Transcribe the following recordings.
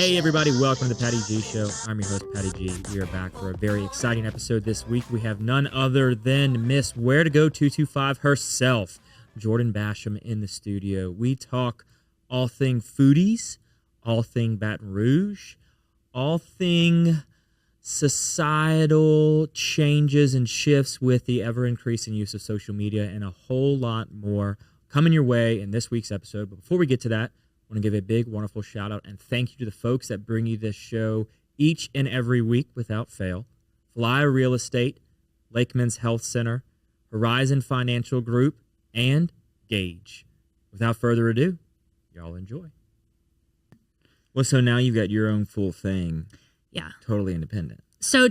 Hey everybody, welcome to the Patty G Show. I'm your host, Patty G. We are back for a very exciting episode this week. We have none other than Miss Where to Go 225 herself, Jordan Basham, in the studio. We talk all thing foodies, all thing Baton Rouge, all thing societal changes and shifts with the ever-increasing use of social media, and a whole lot more coming your way in this week's episode. But before we get to that, I want to give a big, wonderful shout-out and thank you to the folks that bring you this show each and every week without fail. Fly Real Estate, Lakeman's Health Center, Horizon Financial Group, and Gage. Without further ado, y'all enjoy. Well, so now you've got your own full thing. Yeah. Totally independent. So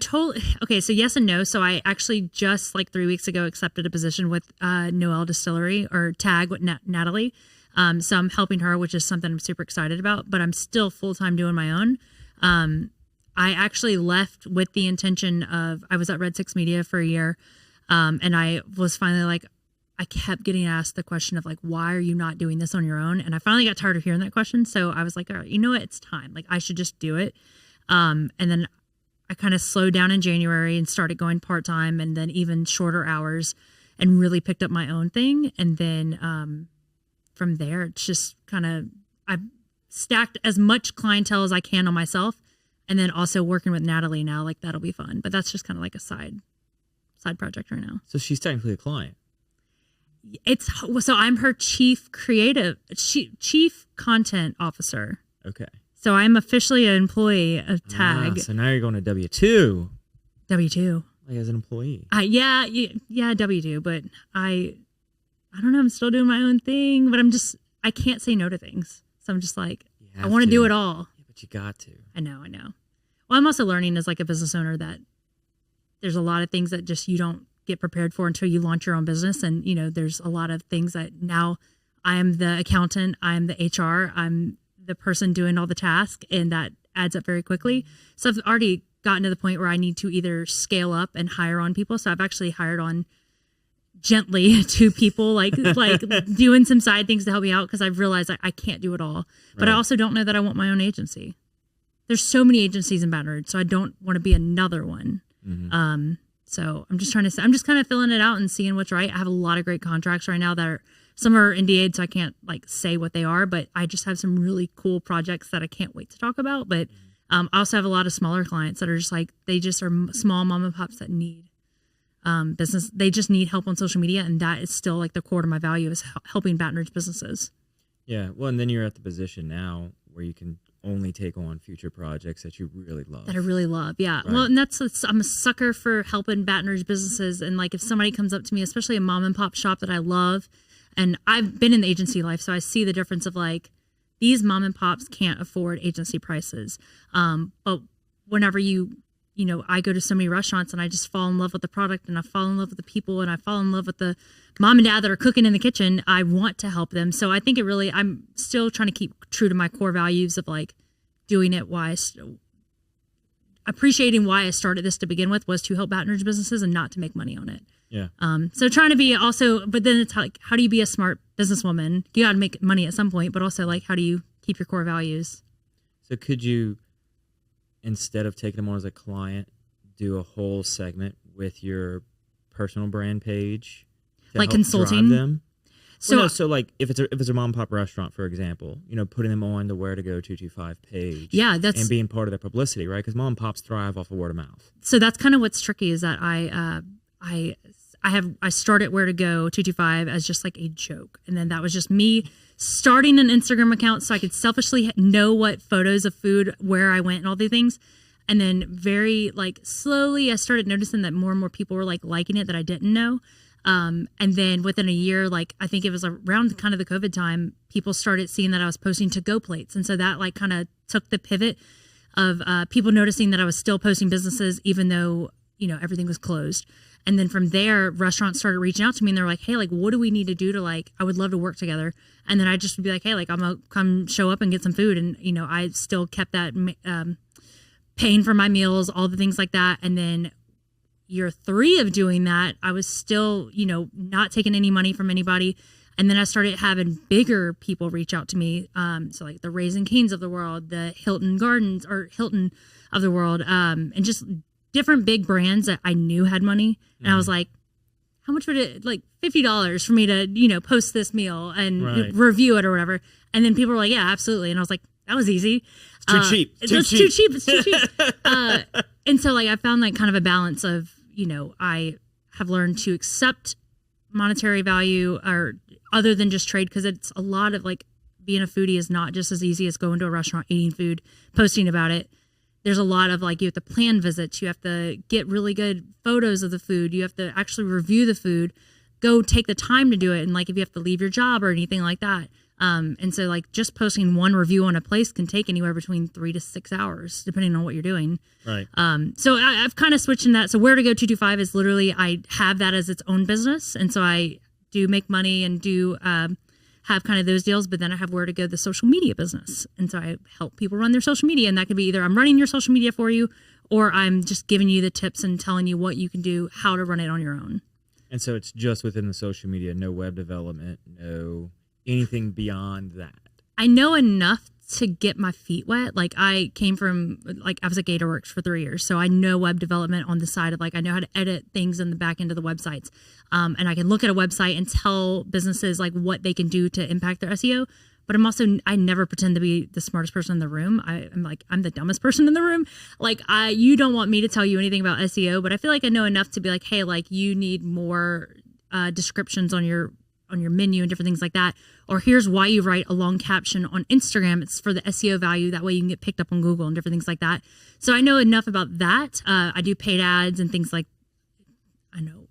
yes and no. So I actually just like 3 weeks ago accepted a position with Noel Distillery, or TAG with Natalie. So I'm helping her, which is something I'm super excited about, but I'm still full-time doing my own. I actually left with the intention of, I was at Red 6 Media for a year. And I was finally like, I kept getting asked the question of like, why are you not doing this on your own? And I finally got tired of hearing that question. So I was like, all right, you know what? It's time. Like I should just do it. And then I kind of slowed down in January and started going part-time and then even shorter hours and really picked up my own thing. And then, from there, it's just kind of, I've stacked as much clientele as I can on myself, and then also working with Natalie now, like that'll be fun. But that's just kind of like a side project right now. So she's technically a client. So I'm her chief content officer. Okay. So I'm officially an employee of TAG. So now you're going to W-2. W-2. Like as an employee. Yeah, W-2, but I don't know. I'm still doing my own thing, but I can't say no to things. So I'm just like, I want to do it all. Yeah, but you got to. I know. Well, I'm also learning as like a business owner that there's a lot of things that just you don't get prepared for until you launch your own business. And, there's a lot of things that now I am the accountant, I'm the HR, I'm the person doing all the tasks, and that adds up very quickly. So I've already gotten to the point where I need to either scale up and hire on people. So I've actually hired on gently to people, like doing some side things to help me out, because I've realized I can't do it all. But I also don't know that I want my own agency. There's so many agencies in Baton Rouge, so I don't want to be another one. Mm-hmm. So I'm just I'm just kind of filling it out and seeing what's right. I have a lot of great contracts right now that some are NDA'd, so I can't like say what they are, but I just have some really cool projects that I can't wait to talk about. But I also have a lot of smaller clients that are just like, they just are small mom and pops that need business. They just need help on social media, and that is still like the core to my value, is helping Baton Rouge businesses. Yeah, well, and then you're at the position now where you can only take on future projects that you really love. That I really love, yeah. Right. Well, and I'm a sucker for helping Baton Rouge businesses, and like if somebody comes up to me, especially a mom and pop shop that I love, and I've been in the agency life, so I see the difference of like, these mom and pops can't afford agency prices, but whenever I go to so many restaurants and I just fall in love with the product, and I fall in love with the people, and I fall in love with the mom and dad that are cooking in the kitchen. I want to help them. So I think I'm still trying to keep true to my core values of like doing it appreciating why I started this to begin with, was to help Baton Rouge businesses and not to make money on it. Yeah. So trying to be also, but then it's like, how do you be a smart businesswoman? You got to make money at some point, but also like, how do you keep your core values? So could you, instead of taking them on as a client, do a whole segment with your personal brand page, like consulting them? So like if it's a mom and pop restaurant, for example, putting them on the Where to Go 225 page, and being part of their publicity, right? Because mom and pops thrive off of word of mouth. So that's kind of what's tricky, is that I started Where to Go 225 as just like a joke, and then that was just me starting an Instagram account so I could selfishly know what photos of food, where I went, and all these things. And then very like slowly I started noticing that more and more people were like liking it that I didn't know. And then within a year, like I think it was around kind of the COVID time, people started seeing that I was posting to-go plates. And so that like kind of took the pivot of people noticing that I was still posting businesses, even though, everything was closed. And then from there, restaurants started reaching out to me, and they're like, hey, like, what do we need to do to like, I would love to work together. And then I just would be like, hey, like, I'm going to come show up and get some food. And, I still kept that paying for my meals, all the things like that. And then year 3 of doing that, I was still, not taking any money from anybody. And then I started having bigger people reach out to me. So like the Raising Cane's of the world, the Hilton Gardens or Hilton of the world, and just different big brands that I knew had money. And I was like, how much would it, like $50 for me to, post this meal and review it or whatever. And then people were like, yeah, absolutely. And I was like, that was easy. It's too cheap. It's too cheap. It's too cheap. And so like I found like kind of a balance of, I have learned to accept monetary value or other than just trade, because it's a lot of like being a foodie is not just as easy as going to a restaurant, eating food, posting about it. There's a lot of like, you have to plan visits, you have to get really good photos of the food, you have to actually review the food, go take the time to do it, and like if you have to leave your job or anything like that. And so like just posting one review on a place can take anywhere between 3 to 6 hours, depending on what you're doing. Right. So I've kind of switched in that. So Where to Go 225 is literally, I have that as its own business. And so I do make money and do have kind of those deals, but then I have Where to Go, the social media business. And so I help people run their social media, and that could be either I'm running your social media for you, or I'm just giving you the tips and telling you what you can do, how to run it on your own. And so it's just within the social media, no web development, no anything beyond that. I know enough to get my feet wet. Like I came from, like I was at GatorWorks for 3 years. So I know web development on the side of like, I know how to edit things in the back end of the websites. And I can look at a website and tell businesses like what they can do to impact their SEO. But I never pretend to be the smartest person in the room. I'm the dumbest person in the room. Like you don't want me to tell you anything about SEO, but I feel like I know enough to be like, hey, like you need more descriptions on your menu and different things like that. Or here's why you write a long caption on Instagram. It's for the SEO value. That way you can get picked up on Google and different things like that. So I know enough about that. I do paid ads and things like, I know,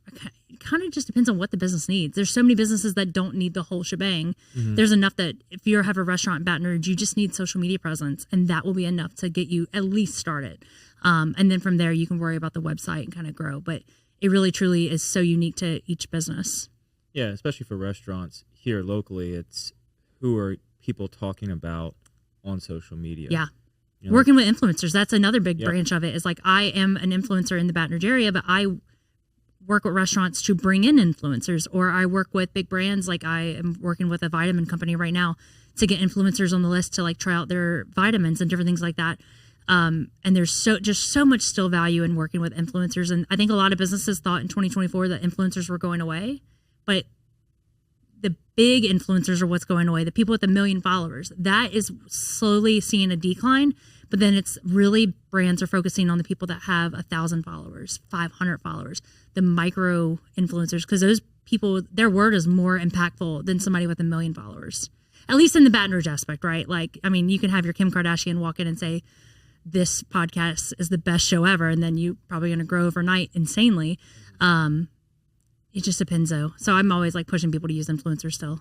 it kind of just depends on what the business needs. There's so many businesses that don't need the whole shebang. Mm-hmm. There's enough that if you have a restaurant in Baton Rouge, you just need social media presence, and that will be enough to get you at least started. And then from there, you can worry about the website and kind of grow. But it really, truly is so unique to each business. Yeah, especially for restaurants here locally, it's who are people talking about on social media. Yeah. Working with influencers, that's another big branch of it. Is like I am an influencer in the Baton Rouge area, but I work with restaurants to bring in influencers, or I work with big brands. Like I am working with a vitamin company right now to get influencers on the list to like try out their vitamins and different things like that. And there's so much still value in working with influencers. And I think a lot of businesses thought in 2024 that influencers were going away. But the big influencers are what's going away. The people with 1 million followers, that is slowly seeing a decline. But then it's really brands are focusing on the people that have 1,000 followers, 500 followers, the micro influencers, because those people, their word is more impactful than somebody with 1 million followers. At least in the Baton Rouge aspect, right? Like, I mean, you can have your Kim Kardashian walk in and say, this podcast is the best show ever. And then you probably going to grow overnight insanely. It just depends, though. So I'm always like pushing people to use influencers still.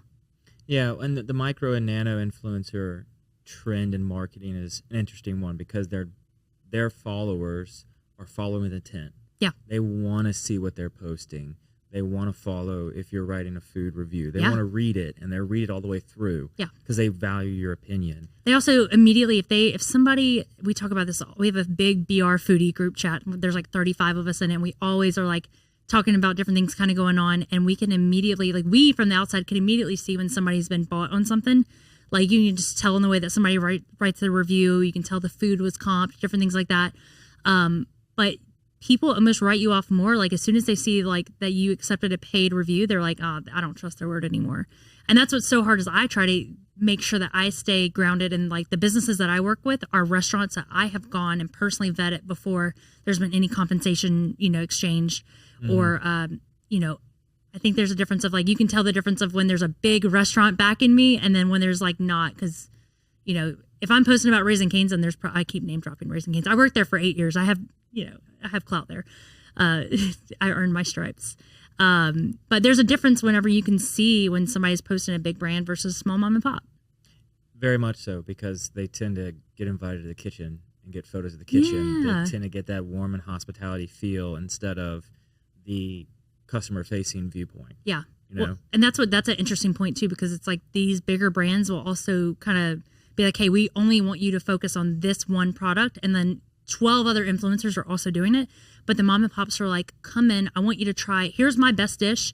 Yeah, and the micro and nano influencer trend in marketing is an interesting one, because their followers are following with intent. Yeah, they want to see what they're posting. They want to follow if you're writing a food review. They want to read it, and they read it all the way through. Yeah, because they value your opinion. They also immediately, if somebody, we talk about this, we have a big BR foodie group chat. There's like 35 of us in it, and we always are like talking about different things kind of going on, and we can immediately, like we from the outside can immediately see when somebody's been bought on something. Like you can just tell in the way that somebody writes the review. You can tell the food was comped, different things like that. But people almost write you off more. Like as soon as they see like that you accepted a paid review, they're like, oh, I don't trust their word anymore. And that's what's so hard is I try to make sure that I stay grounded in like the businesses that I work with are restaurants that I have gone and personally vetted before there's been any compensation, exchanged. Or, I think there's a difference of like, you can tell the difference of when there's a big restaurant backing me and then when there's like not, because, if I'm posting about Raising Cane's and I keep name dropping Raising Cane's. I worked there for 8 years. I have clout there. I earned my stripes. But there's a difference whenever you can see when somebody's posting a big brand versus small mom and pop. Very much so, because they tend to get invited to the kitchen and get photos of the kitchen. Yeah. They tend to get that warm and hospitality feel instead of the customer facing viewpoint. Yeah. Well, and that's an interesting point too, because it's like these bigger brands will also kind of be like, hey, we only want you to focus on this one product. And then 12 other influencers are also doing it. But the mom and pops are like, come in, I want you to try, here's my best dish.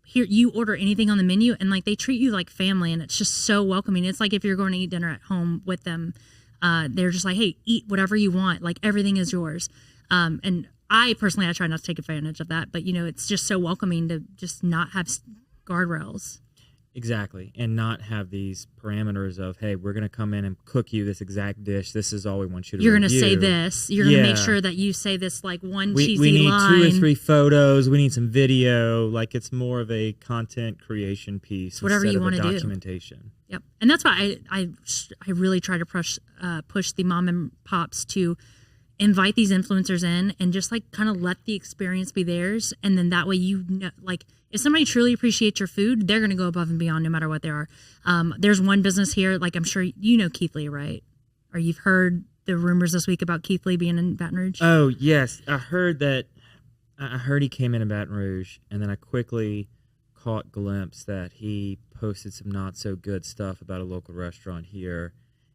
here, you order anything on the menu and like they treat you like family, and it's just so welcoming. It's like if you're going to eat dinner at home with them, they're just like, hey, eat whatever you want. Like everything is yours. And I personally, I try not to take advantage of that, but it's just so welcoming to just not have guardrails. Exactly. And not have these parameters of, hey, we're going to come in and cook you this exact dish. This is all we want you to You're going to review. say this. You're going to make sure that you say this like one cheesy we need line. 2 or 3 photos. We need some video. Like it's more of a content creation piece. Whatever you want to do. Documentation. Yep. And that's why I really try to push the mom and pops to invite these influencers in and just like kind of let the experience be theirs. And then that way, like if somebody truly appreciates your food, they're going to go above and beyond no matter what they are. There's one business here, like I'm sure you know Keith Lee, right? Or you've heard the rumors this week about Keith Lee being in Baton Rouge? Oh, yes. I heard he came in Baton Rouge, and then I quickly caught a glimpse that he posted some not so good stuff about a local restaurant here.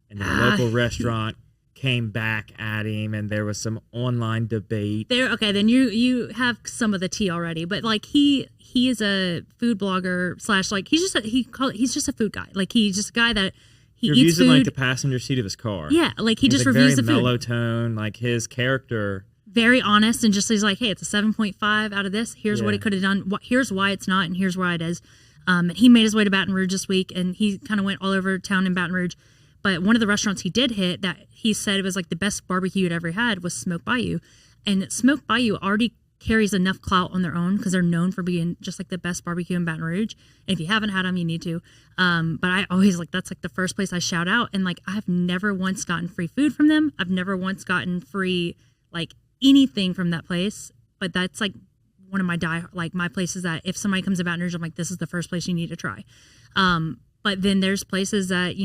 And then the local restaurant came back at him, and there was some online debate. Okay, then you have some of the tea already, but like he is a food blogger / like he's just a food guy. Like he's just a guy that he reviews eats food. in like the passenger seat of his car. Yeah, like he just like reviews very the food. mellow tone, like his character. Very honest, and just he's like, hey, it's a 7.5 out of this. Here's what it could have done. Here's why it's not, and here's why it is. And he made his way to Baton Rouge this week, and he kind of went all over town in Baton Rouge. But one of the restaurants he did hit that he said it was like the best barbecue he'd ever had was Smoke Bayou. And Smoke Bayou already carries enough clout on their own because they're known for being just like the best barbecue in Baton Rouge. And if you haven't had them, you need to. But I always that's like the first place I shout out. And like I've never once gotten free food from them. I've never once gotten free like anything from that place. But that's like one of my places that if somebody comes to Baton Rouge, I'm like, this is the first place you need to try. But then there's places that,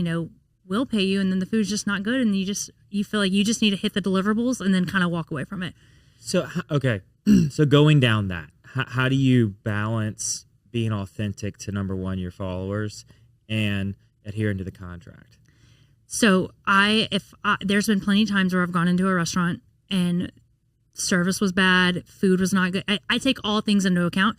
will pay you, and then the food's just not good, and you feel like you just need to hit the deliverables and then kind of walk away from it. So okay, so going down that, how do you balance being authentic to number one, your followers, and adhering to the contract? So there's been plenty of times where I've gone into a restaurant and service was bad, food was not good. I take all things into account,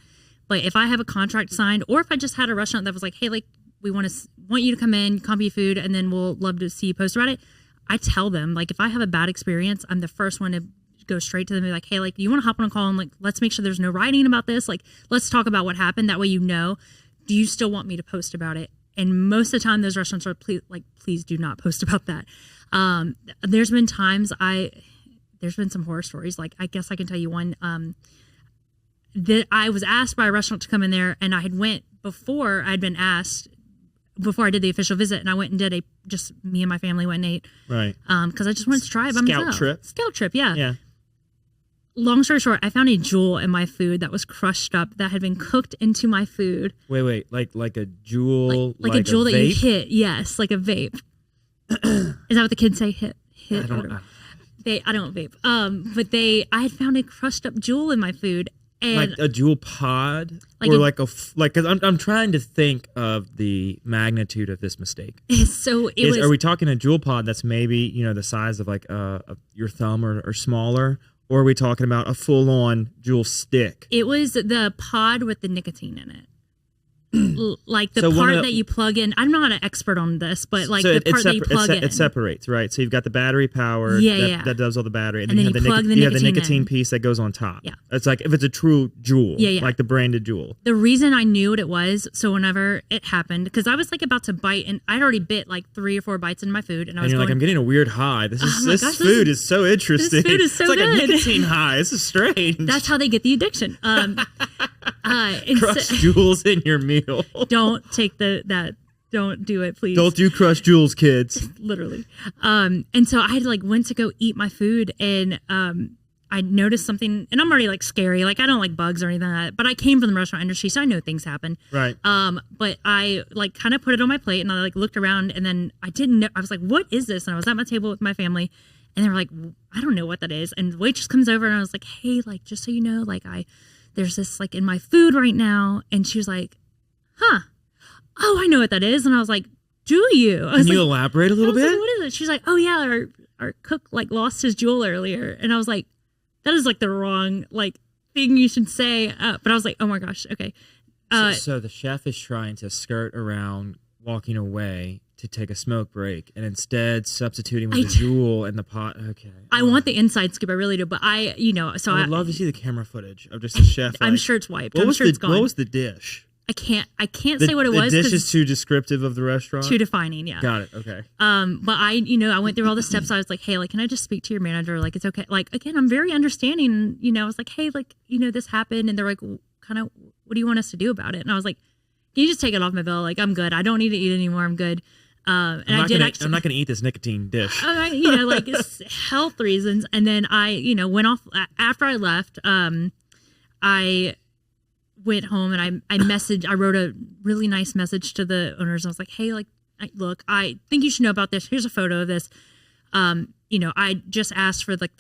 but if I have a contract signed, or if I just had a restaurant that was like, hey, like we want you to come in, comp your food, and then we'll love to see you post about it. I tell them, like, if I have a bad experience, I'm the first one to go straight to them and be like, hey, like, you want to hop on a call and like, let's make sure there's no writing about this. Like, let's talk about what happened. That way, do you still want me to post about it? And most of the time, those restaurants are please do not post about that. There's been times there's been some horror stories. Like, I guess I can tell you one. That I was asked by a restaurant to come in there, and I had went before I'd been asked. Before I did the official visit, and I went and did just me and my family went and ate. Right. Because I just wanted to try it by myself. Scout trip, yeah. Yeah. Long story short, I found a jewel in my food that was crushed up that had been cooked into my food. Wait, like a jewel? Like a jewel that you hit, yes, like a vape. Is that what the kids say? Hit. I don't know. I don't vape. But I had found a crushed up jewel in my food. And like a jewel pod, because I'm trying to think of the magnitude of this mistake. So are we talking a jewel pod that's maybe the size of like your thumb or smaller, or are we talking about a full on jewel stick? It was the pod with the nicotine in it. Like the part that you plug in. I'm not an expert on this, but like the part that you plug in. It separates, right? So you've got the battery power that does all the battery. And then you plug the nicotine piece that goes on top. Yeah. It's like if it's a true jewel, like the branded jewel. The reason I knew what it was, so whenever it happened, because I was like about to bite, and I'd already bit like 3 or 4 bites in my food. And I was like, I'm getting a weird high. This food is so interesting. This food is so it's good. Like a nicotine high. This is strange. That's how they get the addiction. Crushed jewels in your meal. Don't take don't do it, please. Don't do crushed jewels, kids. Literally. And so I went to go eat my food, and I noticed something, and I'm already like scary. Like I don't like bugs or anything like that, but I came from the restaurant industry, so I know things happen. Right. But I kind of put it on my plate, and I looked around, and then I didn't know. I was like, what is this? And I was at my table with my family, and they were like, I don't know what that is. And the waitress comes over, and I was like, hey, like, just so you know, like there's this like in my food right now. And she was like, huh. Oh, I know what that is. And I was like, do you? Can you elaborate a little bit? Like, what is it? She's like, oh yeah, our cook like lost his jewel earlier. And I was like, that is like the wrong like thing you should say. But I was like, oh my gosh, okay. So the chef is trying to skirt around walking away to take a smoke break, and instead substituting with the jewel in the pot. Okay. I want the inside scoop. I really do. But I would love to see the camera footage of just the chef. I'm sure it's wiped. I'm sure it's gone. What was the dish? I can't say what it was. The dish is too descriptive of the restaurant? Too defining, yeah. Got it, okay. But I went through all the steps. I was like, hey, like, can I just speak to your manager? Like, it's okay. Like, again, I'm very understanding. I was like, hey, like, this happened. And they're like, kind of, what do you want us to do about it? And I was like, can you just take it off my bill? Like, I'm good. I don't need to eat anymore. I'm good. I'm not going to eat this nicotine dish. Like, it's health reasons. And then I, went off after I left. I went home and I wrote a really nice message to the owners. I was like, hey, like, look, I think you should know about this. Here's a photo of this. I just asked for like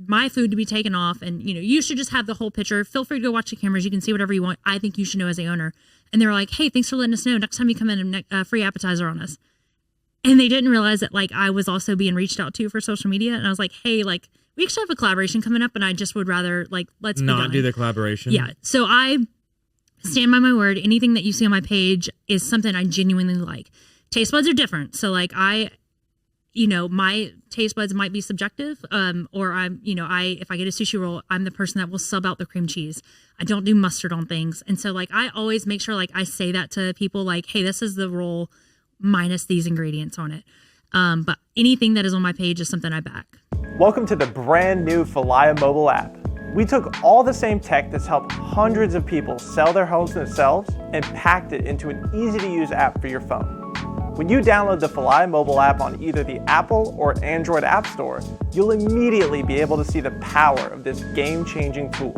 my food to be taken off, and you should just have the whole picture. Feel free to go watch the cameras. You can see whatever you want. I think you should know as the owner. And they were like, hey, thanks for letting us know. Next time you come in, a free appetizer on us. And they didn't realize that like I was also being reached out to for social media. And I was like, hey, like, we actually have a collaboration coming up, and I just would rather like let's not do the collaboration. Yeah. So I stand by my word. Anything that you see on my page is something I genuinely like. Taste buds are different. So like my taste buds might be subjective. Or if I get a sushi roll, I'm the person that will sub out the cream cheese. I don't do mustard on things. And so like, I always make sure like I say that to people like, hey, this is the roll minus these ingredients on it. But anything that is on my page is something I back. Welcome to the brand new Falaya mobile app. We took all the same tech that's helped hundreds of people sell their homes themselves and packed it into an easy-to-use app for your phone. When you download the Falaya mobile app on either the Apple or Android App Store, you'll immediately be able to see the power of this game-changing tool.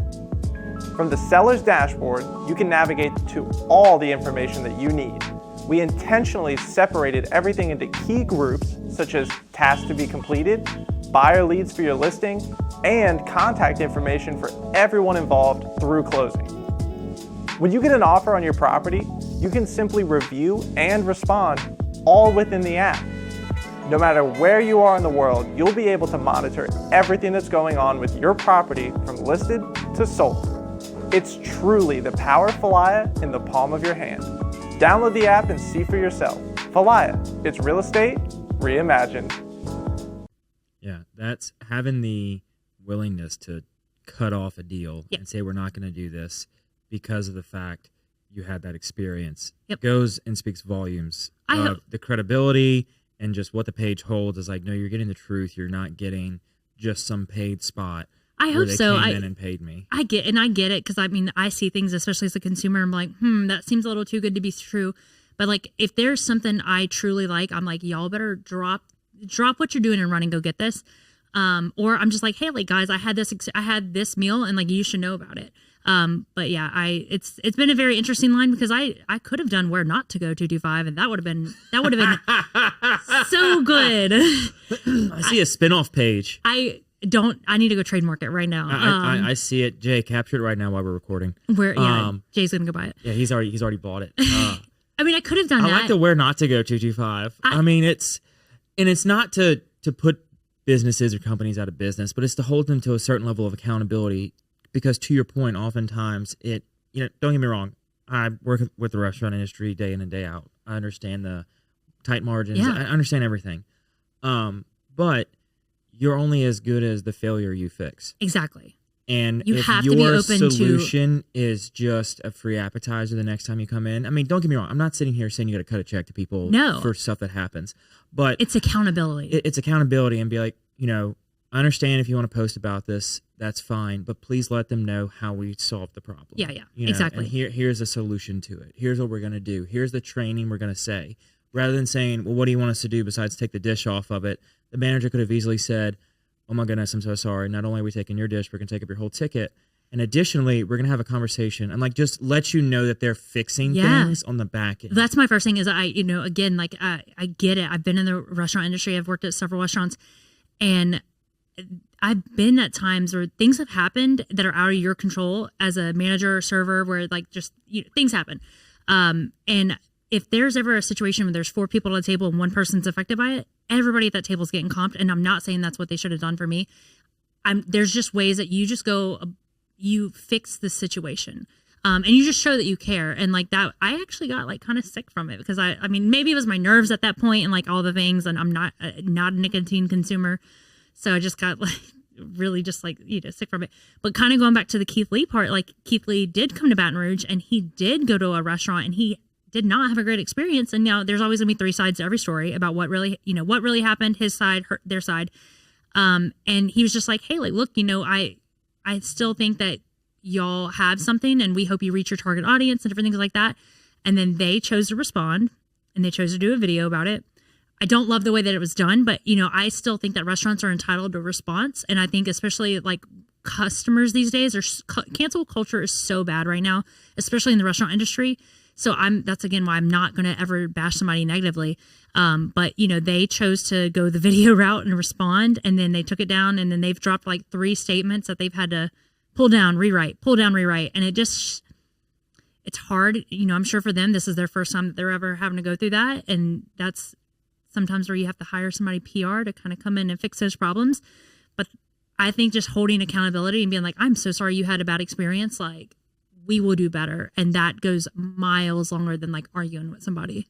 From the seller's dashboard, you can navigate to all the information that you need. We intentionally separated everything into key groups, such as tasks to be completed, buyer leads for your listing, and contact information for everyone involved through closing. When you get an offer on your property, you can simply review and respond all within the app. No matter where you are in the world, you'll be able to monitor everything that's going on with your property from listed to sold. It's truly the power of Falaya in the palm of your hand. Download the app and see for yourself. Falaya, it's real estate reimagined. Yeah, that's having the willingness to cut off a deal and say we're not going to do this because of the fact you had that experience. Goes and speaks volumes of the credibility and just what the page holds is like, no, you're getting the truth. You're not getting just some paid spot. I hope so. Came in and paid me. I get it because I mean I see things, especially as a consumer. I'm like, that seems a little too good to be true. But like, if there's something I truly like, I'm like, y'all better drop what you're doing and run and go get this. Or I'm just like, hey, like guys, I had this meal and like you should know about it. But yeah, it's been a very interesting line because I could have done where not to go 225 and that would have been so good. I see a spinoff page. I need to go trademark it right now. I see it. Jay, capture it right now while we're recording. Jay's gonna go buy it. Yeah, he's already bought it. I mean, I could have done that. I like the where not to go 225. I mean, it's not to put businesses or companies out of business, but it's to hold them to a certain level of accountability. Because to your point, oftentimes don't get me wrong. I work with the restaurant industry day in and day out. I understand the tight margins. Yeah. I understand everything. But you're only as good as the failure you fix. Exactly. And you if have to be your open solution is just a free appetizer the next time you come in, I mean, don't get me wrong. I'm not sitting here saying you got to cut a check to people for stuff that happens. But it's accountability. It's accountability and be like, I understand if you want to post about this, that's fine. But please let them know how we solved the problem. Yeah, exactly. And here's a solution to it. Here's what we're going to do. Here's the training we're going to say. Rather than saying, well, what do you want us to do besides take the dish off of it? The manager could have easily said, oh my goodness, I'm so sorry. Not only are we taking your dish, we're going to take up your whole ticket. And additionally, we're going to have a conversation and like just let you know that they're fixing things on the back end. That's my first thing is again, like I get it. I've been in the restaurant industry. I've worked at several restaurants and I've been at times where things have happened that are out of your control as a manager or server where like just things happen. And if there's ever a situation where there's 4 people at a table and one person's affected by it, everybody at that table is getting comped. And I'm not saying that's what they should have done for me. There's just ways that you just go, you fix the situation. And you just show that you care. And like that, I actually got like kind of sick from it because I mean, maybe it was my nerves at that point and like all the things, and I'm not a nicotine consumer. So I just got like really just like, sick from it. But kind of going back to the Keith Lee part, like Keith Lee did come to Baton Rouge and he did go to a restaurant and he did not have a great experience. And now there's always gonna be 3 sides to every story about what really happened, his side, their side. And he was just like, hey, like, look, I still think that y'all have something and we hope you reach your target audience and different things like that. And then they chose to respond and they chose to do a video about it. I don't love the way that it was done, but I still think that restaurants are entitled to a response. And I think especially like customers these days, cancel culture is so bad right now, especially in the restaurant industry. So that's again why I'm not going to ever bash somebody negatively. But they chose to go the video route and respond, and then they took it down, and then they've dropped like 3 statements that they've had to pull down, rewrite. And it's hard. I'm sure for them, this is their first time that they're ever having to go through that. And that's sometimes where you have to hire somebody PR to kind of come in and fix those problems. But I think just holding accountability and being like, I'm so sorry you had a bad experience. Like, we will do better. And that goes miles longer than like arguing with somebody.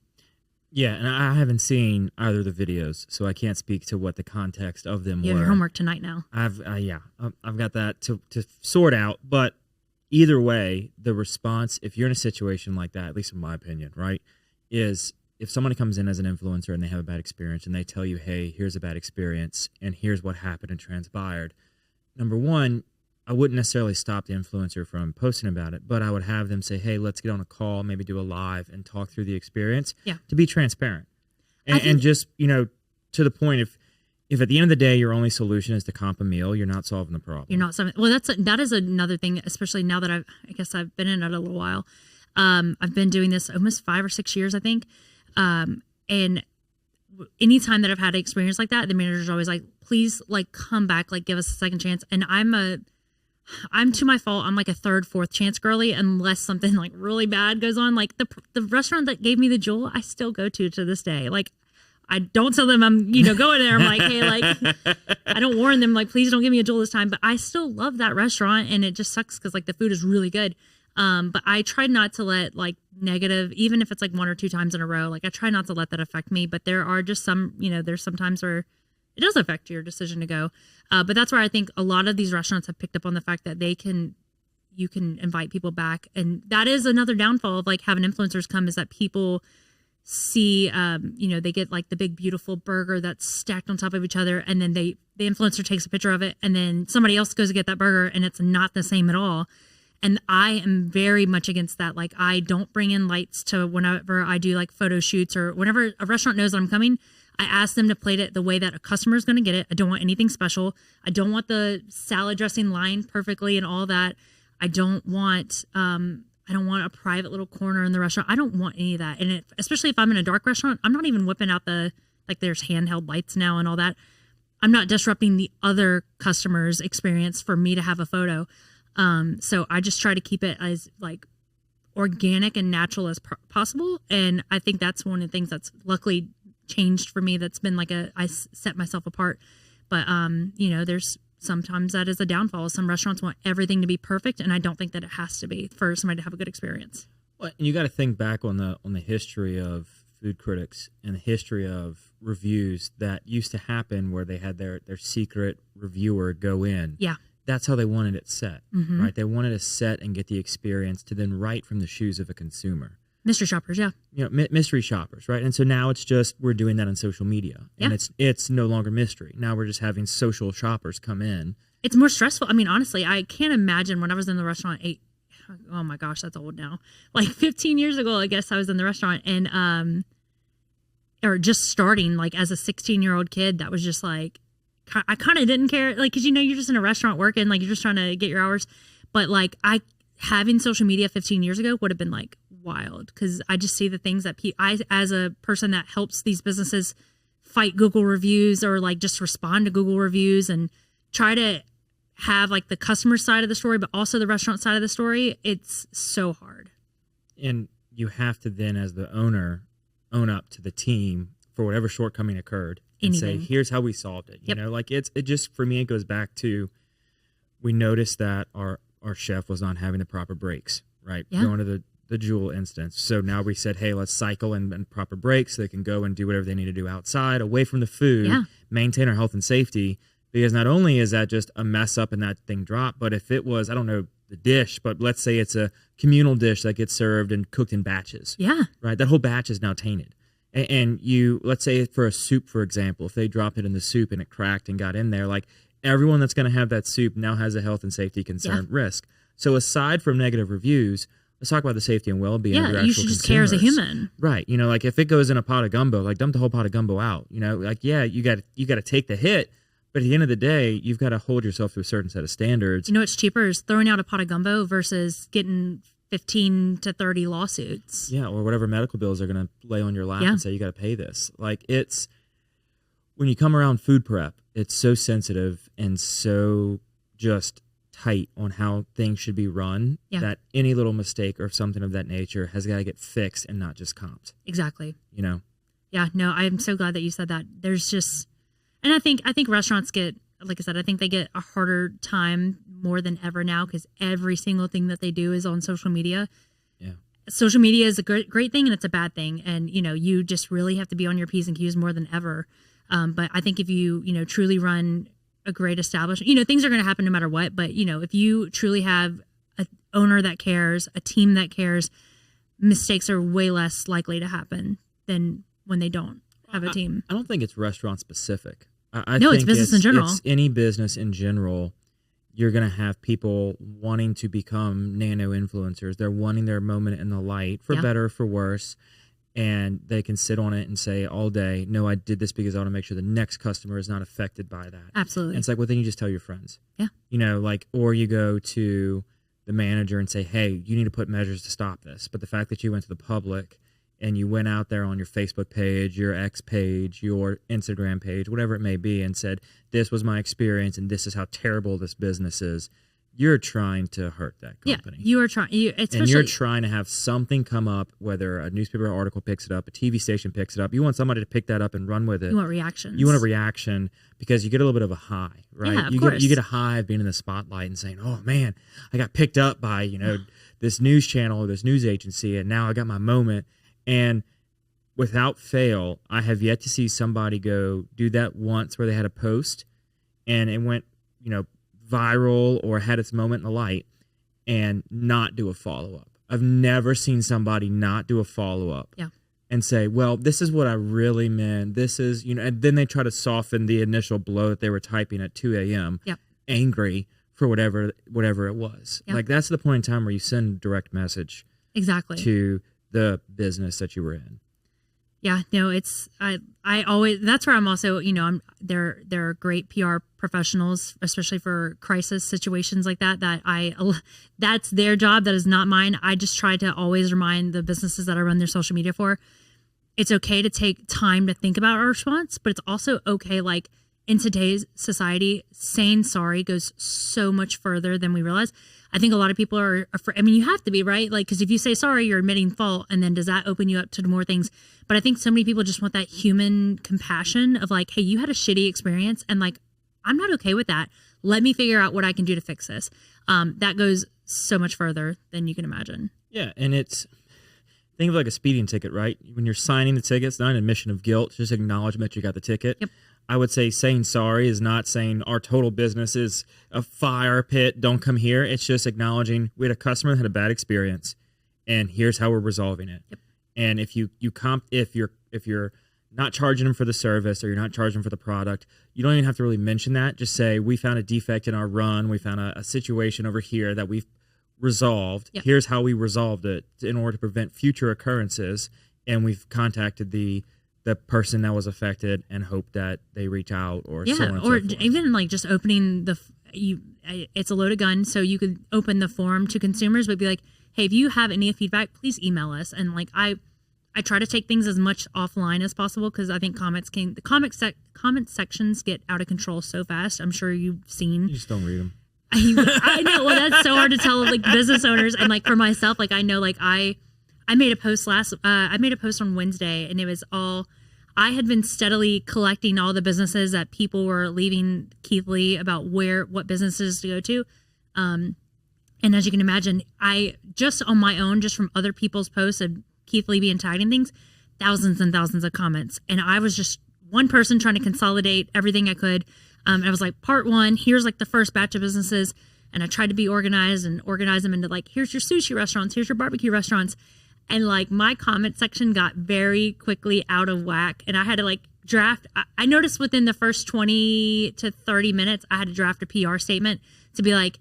Yeah. And I haven't seen either of the videos, so I can't speak to what the context of them were. You have your homework tonight now. I've got that to sort out. But either way, the response, if you're in a situation like that, at least in my opinion, right, is if somebody comes in as an influencer and they have a bad experience and they tell you, hey, here's a bad experience and here's what happened and transpired. Number one, I wouldn't necessarily stop the influencer from posting about it, but I would have them say, hey, let's get on a call, maybe do a live and talk through the experience to be transparent. And just, to the point, if at the end of the day, your only solution is to comp a meal, you're not solving the problem. You're not solving. Well, that is another thing, especially now that I guess I've been in it a little while. I've been doing this almost 5 or 6 years, I think. And anytime that I've had an experience like that, the manager's always like, please like come back, like give us a second chance. And I'm to my fault. I'm like a 3rd, 4th chance girly unless something like really bad goes on. Like the restaurant that gave me the jewel, I still go to this day. Like I don't tell them I'm, going there. I'm like, hey, like I don't warn them like, please don't give me a jewel this time. But I still love that restaurant and it just sucks because like the food is really good. But I try not to let like negative, even if it's like 1 or 2 times in a row, like I try not to let that affect me. But there are just some, there's some times where it does affect your decision to go. But that's where I think a lot of these restaurants have picked up on the fact that you can invite people back. And that is another downfall of like having influencers come is that people see, they get like the big, beautiful burger that's stacked on top of each other. And then the influencer takes a picture of it and then somebody else goes to get that burger and it's not the same at all. And I am very much against that. Like I don't bring in lights to whenever I do like photo shoots or whenever a restaurant knows that I'm coming, I ask them to plate it the way that a customer is going to get it. I don't want anything special. I don't want the salad dressing lined perfectly and all that. I don't want a private little corner in the restaurant. I don't want any of that. And especially if I'm in a dark restaurant, I'm not even whipping out there's handheld lights now and all that. I'm not disrupting the other customer's experience for me to have a photo. So I just try to keep it as like organic and natural as possible. And I think that's one of the things that's luckily changed for me. That's been like I set myself apart. But, there's sometimes that is a downfall. Some restaurants want everything to be perfect. And I don't think that it has to be for somebody to have a good experience. Well, and you got to think back on the history of food critics and the history of reviews that used to happen where they had their secret reviewer go in. Yeah. That's how they wanted it set, right? They wanted to set and get the experience to then write from the shoes of a consumer. Mystery shoppers, yeah. Mystery shoppers, right? And so now it's just we're doing that on social media, and it's no longer mystery. Now we're just having social shoppers come in. It's more stressful. I mean, honestly, I can't imagine when I was in the restaurant oh my gosh, that's old now. Like 15 years ago, I guess I was in the restaurant and or just starting like as a 16-year-old kid, that was just like. I kind of didn't care, like, because you're just in a restaurant working, like you're just trying to get your hours. But like having social media 15 years ago would have been like wild because I just see the things that I, as a person that helps these businesses fight Google reviews or like just respond to Google reviews and try to have like the customer side of the story, but also the restaurant side of the story. It's so hard. And you have to then, as the owner, own up to the team for whatever shortcoming occurred. And say, here's how we solved it. You know, like it just, for me, it goes back to, we noticed that our chef was not having the proper breaks. right? Yeah. Going to the Jewel instance. So now we said, hey, let's cycle and proper breaks so they can go and do whatever they need to do outside, away from the food, maintain our health and safety. Because not only is that just a mess up and that thing dropped, but if it was, I don't know the dish, but let's say it's a communal dish that gets served and cooked in batches. Yeah. Right? That whole batch is now tainted. And let's say for a soup, for example, if they dropped it in the soup and it cracked and got in there, like everyone that's going to have that soup now has a health and safety concern risk. So aside from negative reviews, let's talk about the safety and well-being of your actual you should just care as a human. Right. You know, like if it goes in a pot of gumbo, like dump the whole pot of gumbo out. You know, like, yeah, you got to take the hit. But at the end of the day, you've got to hold yourself to a certain set of standards. You know what's cheaper is throwing out a pot of gumbo versus getting 15 to 30 lawsuits. Yeah, or whatever medical bills are going to lay on your lap and say you got to pay this. Like it's, when you come around food prep, it's so sensitive and so just tight on how things should be run that any little mistake or something of that nature has got to get fixed and not just comped. Exactly. You know? Yeah, no, I'm so glad that you said that. There's just, and I think restaurants get, like I said, I think they get a harder time more than ever now because every single thing that they do is on social media. Yeah. Social media is a great thing and it's a bad thing. And, you know, you just really have to be on your P's and Q's more than ever. But I think if you truly run a great establishment, you know, things are going to happen no matter what. But, you know, if you truly have an owner that cares, a team that cares, mistakes are way less likely to happen than when they don't have a team. I don't think it's restaurant specific. I no, think it's business in general. It's any business in general. You're going to have people wanting to become nano influencers. They're wanting their moment in the light, for better or for worse. And they can sit on it and say all day, no, I did this because I want to make sure the next customer is not affected by that. Absolutely. And it's like, well, then you just tell your friends. Yeah. You know, like, or you go to the manager and say, hey, you need to put measures to stop this. But the fact that you went to the public and you went out there on your Facebook page, your X page, your Instagram page, whatever it may be, and said, this was my experience and this is how terrible this business is, you're trying to hurt that company. Yeah, you are trying. And you're trying to have something come up, whether a newspaper article picks it up, a TV station picks it up. You want somebody to pick that up and run with it. You want reactions. You want a reaction because you get a little bit of a high, right? Yeah, of you course. You get a high of being in the spotlight and saying, oh, man, I got picked up by, you know, this news channel or this news agency, and now I got my moment. And without fail, I have yet to see somebody go do that once where they had a post and it went, you know, viral or had its moment in the light and not do a follow-up. I've never seen somebody not do a follow-up and say, well, this is what I really meant. This is, you know, and then they try to soften the initial blow that they were typing at 2 a.m. Angry for whatever it was. Like that's the point in time where you send a direct message to the business that you were in. Yeah, no, it's I always, that's where I'm also, you know, they're great PR professionals, especially for crisis situations like that that's their job. That is not mine. I just try to always remind the businesses that I run their social media for, it's okay to take time to think about our response, but it's also okay, like in today's society, saying sorry goes so much further than we realize. I think a lot of people are afraid. I mean, you have to be, right? Like, because if you say sorry, you're admitting fault, and then does that open you up to more things? But I think so many people just want that human compassion of like, hey, you had a shitty experience, and like, I'm not okay with that. Let me figure out what I can do to fix this. That goes so much further than you can imagine. Yeah, and it's, think of like a speeding ticket, right? When you're signing the ticket, it's not an admission of guilt, it's just acknowledgement you got the ticket. Yep. I would say saying sorry is not saying our total business is a fire pit, don't come here. It's just acknowledging we had a customer that had a bad experience and here's how we're resolving it. Yep. And if if you're not charging them for the service or you're not charging them for the product, you don't even have to really mention that. Just say, we found a defect in our run. We found a situation over here that we've resolved. Yep. Here's how we resolved it in order to prevent future occurrences. And we've contacted the person that was affected and hope that they reach out or so on and so forth. Even like just opening it's a loaded gun, so you could open the form to consumers, but be like, hey, if you have any feedback, please email us. And like I try to take things as much offline as possible because I think comment sections get out of control so fast. I'm sure you've seen. You just don't read them. I know. Well, that's so hard to tell like business owners, and like for myself, like I know like I made a post on Wednesday, and it was all, I had been steadily collecting all the businesses that people were leaving Keithley about what businesses to go to. And And as you can imagine, I just on my own, just from other people's posts and Keith Lee being tagged in things, thousands and thousands of comments. And I was just one person trying to consolidate everything I could. I was like, part one, here's like the first batch of businesses. And I tried to be organized and organize them into like, here's your sushi restaurants, here's your barbecue restaurants. And like my comment section got very quickly out of whack. And I had to like draft. I noticed within the first 20 to 30 minutes, I had to draft a PR statement to be like,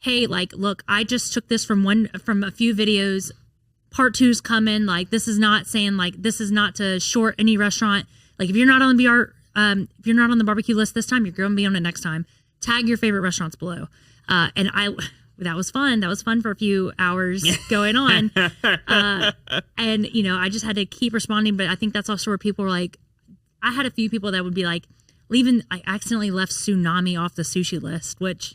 hey, like, look, I just took this from a few videos. Part two's coming. Like, this is not saying like, this is not to short any restaurant. Like if you're not on the if you're not on the barbecue list this time, you're going to be on it next time. Tag your favorite restaurants below. And that was fun. That was fun for a few hours going on. And, you know, I just had to keep responding. But I think that's also where people were like, I had a few people that would be like, I accidentally left Tsunami off the sushi list, which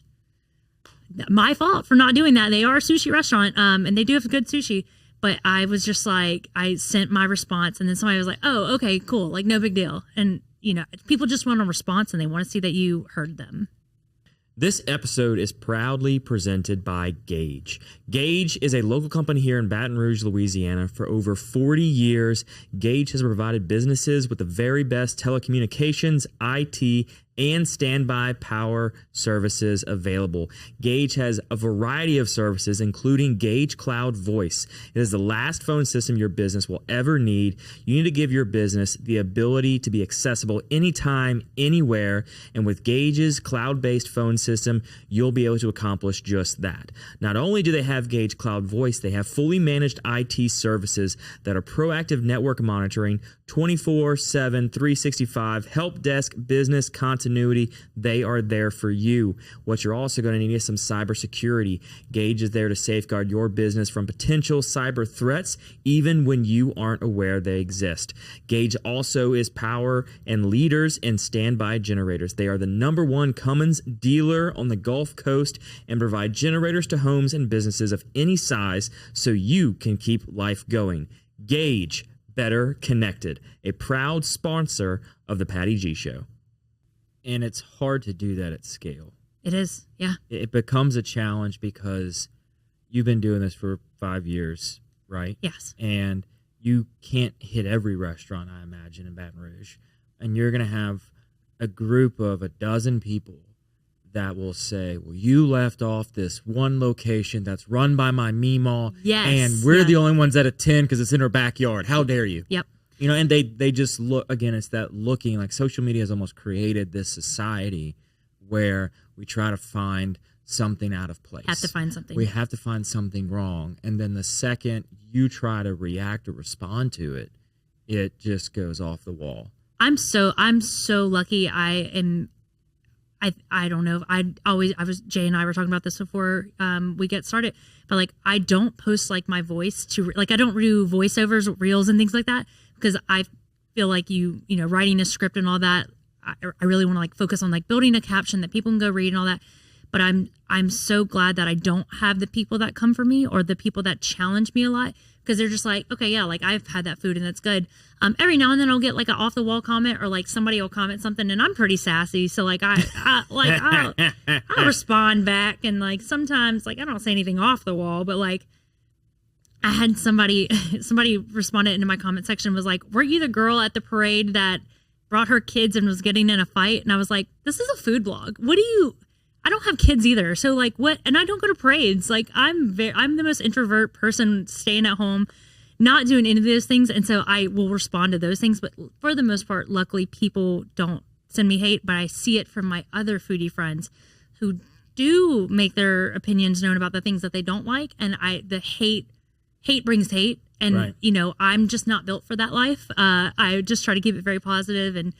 my fault for not doing that. They are a sushi restaurant and they do have good sushi. But I was just like, I sent my response and then somebody was like, oh, okay, cool. Like, no big deal. And, you know, people just want a response and they want to see that you heard them. This episode is proudly presented by Gage. Gage is a local company here in Baton Rouge, Louisiana. For over 40 years, Gage has provided businesses with the very best telecommunications, IT, and standby power services available. Gage has a variety of services, including Gage Cloud Voice. It is the last phone system your business will ever need. You need to give your business the ability to be accessible anytime, anywhere, and with Gage's cloud-based phone system, you'll be able to accomplish just that. Not only do they have Gage Cloud Voice, they have fully managed IT services that are proactive network monitoring, 24/7, 365, help desk, business continuity. They are there for you. What you're also going to need is some cybersecurity. Gage is there to safeguard your business from potential cyber threats, even when you aren't aware they exist. Gage also is power and leaders in standby generators. They are the #1 Cummins dealer on the Gulf Coast and provide generators to homes and businesses of any size so you can keep life going. Gage, better connected, a proud sponsor of the Patty G Show. And it's hard to do that at scale. It is, yeah. It becomes a challenge because you've been doing this for 5 years, right? Yes. And you can't hit every restaurant, I imagine, in Baton Rouge. And you're going to have a group of a dozen people that will say, well, you left off this one location that's run by my Meemaw, yes, and we're the only ones that attend because it's in her backyard. How dare you? Yep. You know, and they just look, again, it's that looking, like social media has almost created this society where we try to find something out of place. Have to find something. We have to find something wrong. And then the second you try to react or respond to it, it just goes off the wall. I'm so lucky. I don't know. Jay and I were talking about this before we get started, but like, I don't post like my voice I don't do voiceovers, reels and things like that because I feel like writing a script and all that. I really want to like focus on like building a caption that people can go read and all that. But I'm so glad that I don't have the people that come for me or the people that challenge me a lot because they're just like, okay, yeah, like I've had that food and it's good. Every now and then I'll get like an off the wall comment or like somebody will comment something and I'm pretty sassy, so like I'll respond back and like sometimes like I don't say anything off the wall, but like I had somebody responded into my comment section and was like, "Weren't you the girl at the parade that brought her kids and was getting in a fight?" And I was like, "This is a food blog. I don't have kids either. So like what? And I don't go to parades. Like I'm the most introvert person staying at home, not doing any of those things. And so I will respond to those things. But for the most part, luckily people don't send me hate, but I see it from my other foodie friends who do make their opinions known about the things that they don't like. And the hate brings hate. And, right. I'm just not built for that life. I just try to keep it very positive and,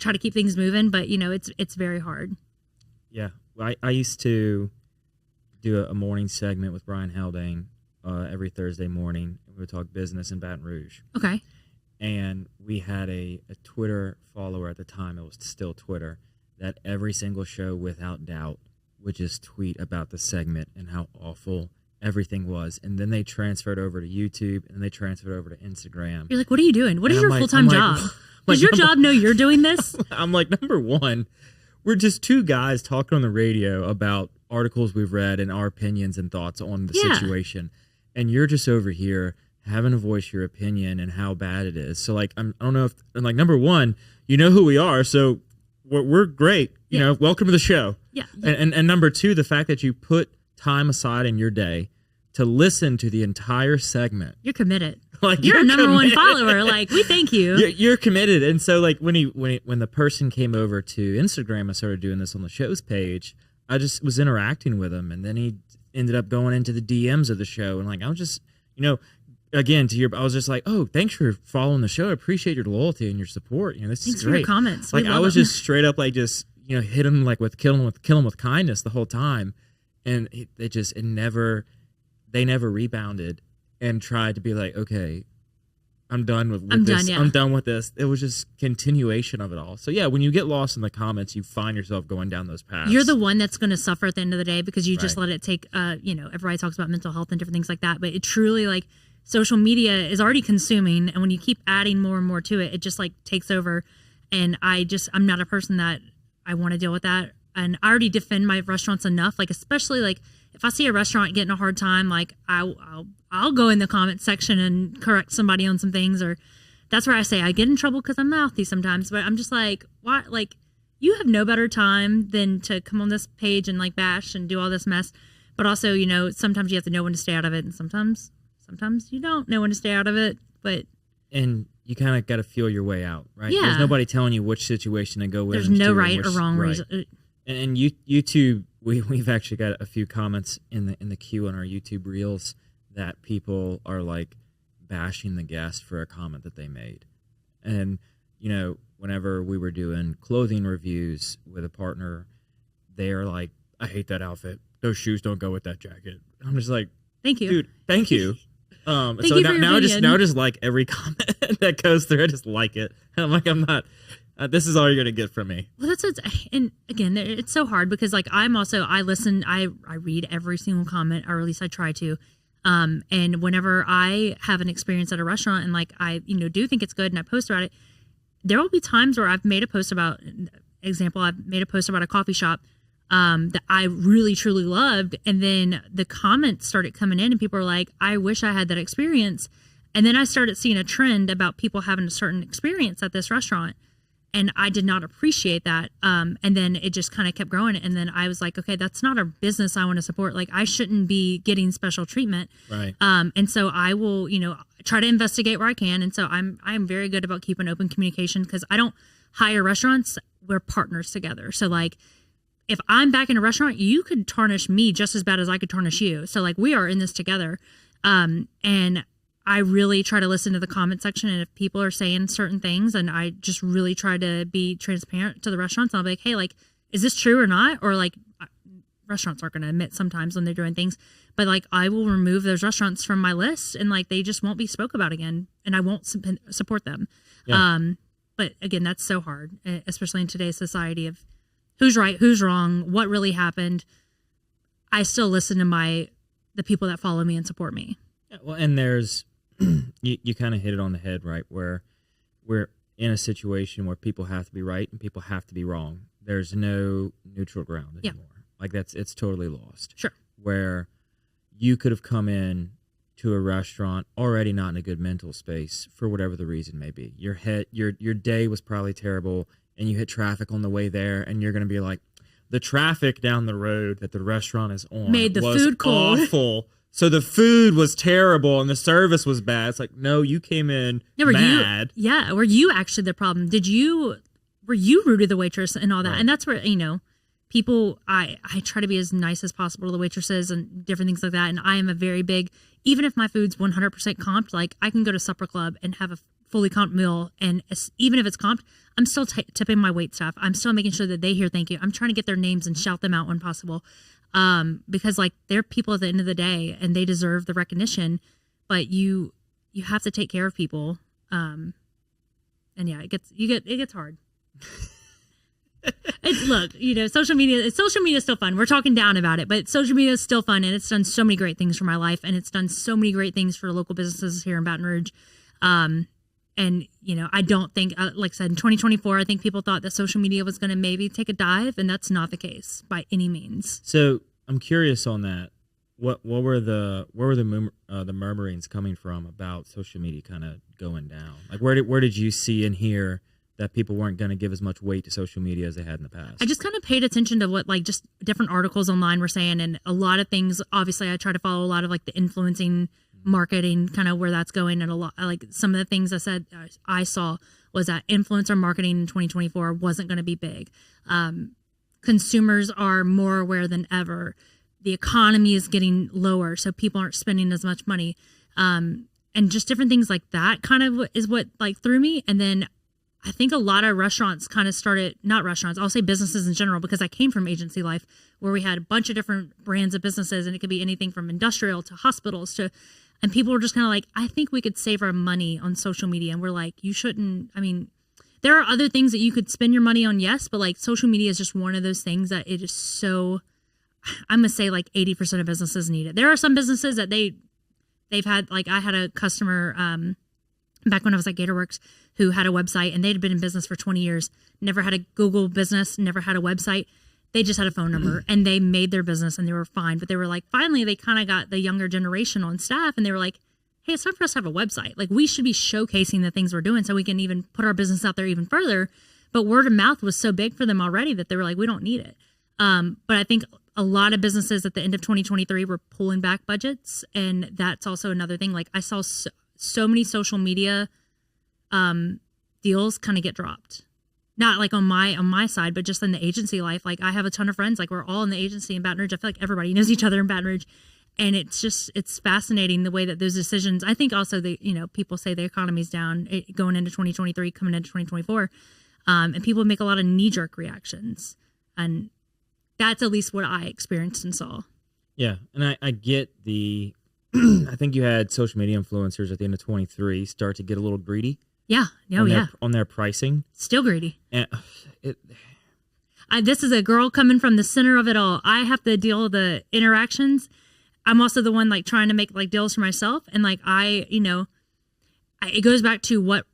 try to keep things moving. But, it's very hard. Yeah. I used to do a morning segment with Brian Haldane every Thursday morning. We would talk business in Baton Rouge. Okay. And we had a Twitter follower at the time, it was still Twitter, that every single show, without doubt, would just tweet about the segment and how awful everything was. And then they transferred over to YouTube, and then they transferred over to Instagram. You're like, what are you doing? What is your full-time job? Does your job know you're doing this? I'm like, number one, we're just two guys talking on the radio about articles we've read and our opinions and thoughts on the situation. And you're just over here having to voice your opinion and how bad it is. So like, I don't know if, and like, number one, you know who we are. So we're great. You know, welcome to the show. Yeah. And number two, the fact that you put time aside in your day to listen to the entire segment. You're committed. Like you're a number one follower. Like, we thank you. You're committed. And so like when the person came over to Instagram, I started doing this on the show's page. I just was interacting with him, and then he ended up going into the DMs of the show, and like I was just, again, I was just like, oh, thanks for following the show. I appreciate your loyalty and your support. This thanks is great. For your comments. Like I was just straight up like just hit him like kill him with kindness the whole time, and they never rebounded and tried to be like, okay, I'm done with this. I'm done with this. It was just continuation of it all. So yeah, when you get lost in the comments, you find yourself going down those paths. You're the one that's going to suffer at the end of the day because you just let it take. Everybody talks about mental health and different things like that, but it truly like social media is already consuming, and when you keep adding more and more to it, it just like takes over. And I'm not a person that I want to deal with that. And I already defend my restaurants enough, like especially like if I see a restaurant getting a hard time, like I'll go in the comment section and correct somebody on some things, or that's where I say I get in trouble because I'm mouthy sometimes. But I'm just like, why? Like, you have no better time than to come on this page and like bash and do all this mess. But also, sometimes you have to know when to stay out of it, and sometimes you don't know when to stay out of it. And you kind of got to feel your way out, right? Yeah. There's nobody telling you which situation to go with. There's no right or wrong reason. And YouTube, we've actually got a few comments in the queue on our YouTube Reels that people are like bashing the guest for a comment that they made. And, whenever we were doing clothing reviews with a partner, they are like, I hate that outfit. Those shoes don't go with that jacket. I'm just like, thank you. Dude, thank you. Thank you for your now opinion. I just like every comment that goes through. I just like it. I'm like, I'm not. This is all you're gonna get from me. Well, and again, it's so hard because like I listen, I read every single comment, or at least I try to. And whenever I have an experience at a restaurant and like I, do think it's good and I post about it, there will be times where I've made a post about a coffee shop that I really truly loved, and then the comments started coming in and people are like, I wish I had that experience. And then I started seeing a trend about people having a certain experience at this restaurant, and I did not appreciate that. And then it just kind of kept growing. And then I was like, okay, that's not a business I want to support. Like, I shouldn't be getting special treatment. Right. And so I will, try to investigate where I can. And so I'm very good about keeping open communication because I don't hire restaurants. We're partners together. So like, if I'm back in a restaurant, you could tarnish me just as bad as I could tarnish you. So like, we are in this together. And I really try to listen to the comment section, and if people are saying certain things, and I just really try to be transparent to the restaurants, I'll be like, hey, like, is this true or not? Or like, restaurants aren't going to admit sometimes when they're doing things, but like, I will remove those restaurants from my list, and like, they just won't be spoke about again, and I won't support them. Yeah. But again, that's so hard, especially in today's society of who's right, who's wrong, what really happened. I still listen to the people that follow me and support me. Yeah, well, and there's you kind of hit it on the head, right? Where we're in a situation where people have to be right and people have to be wrong. There's no neutral ground anymore. Yeah. Like it's totally lost. Sure. Where you could have come in to a restaurant already not in a good mental space for whatever the reason may be. Your day was probably terrible, and you hit traffic on the way there, and you're going to be like, the traffic down the road that the restaurant is on made the was food cold. Awful. So the food was terrible and the service was bad. It's like, no, you came in mad. Were you actually the problem? Were you rude to the waitress and all that? Right. And that's where, people, I try to be as nice as possible to the waitresses and different things like that. And I am a very big, even if my food's 100% comped, like I can go to Supper Club and have a fully comped meal. And even if it's comped, I'm still tipping my wait staff. I'm still making sure that they hear thank you. I'm trying to get their names and shout them out when possible. Because like they're people at the end of the day and they deserve the recognition, but you have to take care of people. And yeah, it gets hard. Social media is still fun. We're talking down about it, but social media is still fun, and it's done so many great things for my life, and it's done so many great things for local businesses here in Baton Rouge. And, I don't think, like I said, in 2024, I think people thought that social media was going to maybe take a dive, and that's not the case by any means. So I'm curious on that. What were the murmurings coming from about social media kind of going down? Like where did you see and hear that people weren't going to give as much weight to social media as they had in the past? I just kind of paid attention to what like just different articles online were saying, and a lot of things. Obviously, I try to follow a lot of like the influencing marketing, kind of where that's going, and a lot like some of the things I saw was that influencer marketing in 2024 wasn't going to be big. Consumers are more aware than ever. The economy is getting lower, so people aren't spending as much money, and just different things like that kind of is what like threw me. And then I think a lot of restaurants kind of started, not restaurants, I'll say businesses in general, because I came from agency life where we had a bunch of different brands of businesses, and it could be anything from industrial to hospitals to, and people were just kind of like, I think we could save our money on social media. And we're like, you shouldn't, I mean, there are other things that you could spend your money on, yes, but like social media is just one of those things that it is so, I'm going to say like 80% of businesses need it. There are some businesses that they've had, like I had a customer back when I was at GatorWorks who had a website, and they'd been in business for 20 years, never had a Google business, never had a website. They just had a phone number and they made their business and they were fine. But they were like, finally, they kind of got the younger generation on staff, and they were like, hey, it's time for us to have a website. Like we should be showcasing the things we're doing so we can even put our business out there even further. But word of mouth was so big for them already that they were like, we don't need it. But I think a lot of businesses at the end of 2023 were pulling back budgets. And that's also another thing. Like I saw so many social media deals kind of get dropped. Not like on my side, but just in the agency life. Like I have a ton of friends, like we're all in the agency in Baton Rouge. I feel like everybody knows each other in Baton Rouge. And it's fascinating the way that those decisions, I think also people say the economy's down going into 2023, coming into 2024. And people make a lot of knee-jerk reactions. And that's at least what I experienced and saw. Yeah. And I get the, I think you had social media influencers at the end of 23 start to get a little greedy. Yeah. On their pricing. Still greedy. And this is a girl coming from the center of it all. I have to deal with the interactions. I'm also the one like trying to make like deals for myself. And like it goes back to what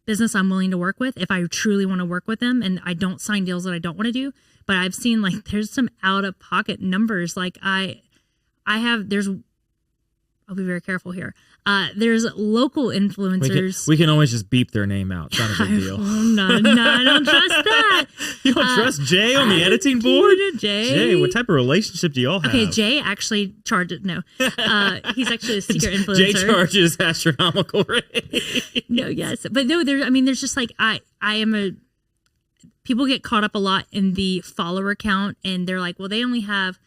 business I'm willing to work with if I truly want to work with them, and I don't sign deals that I don't want to do. But I've seen like there's some out of pocket numbers. Like I'll be very careful here. There's local influencers. We can always just beep their name out. It's not a big deal. No, I don't trust that. You don't trust Jay on the editing board? Jay, what type of relationship do y'all have? Okay, Jay actually charges. No, he's actually a secret influencer. Jay charges astronomical rate. No, yes, but no. There's just like people get caught up a lot in the follower count, and they're like, well, they only have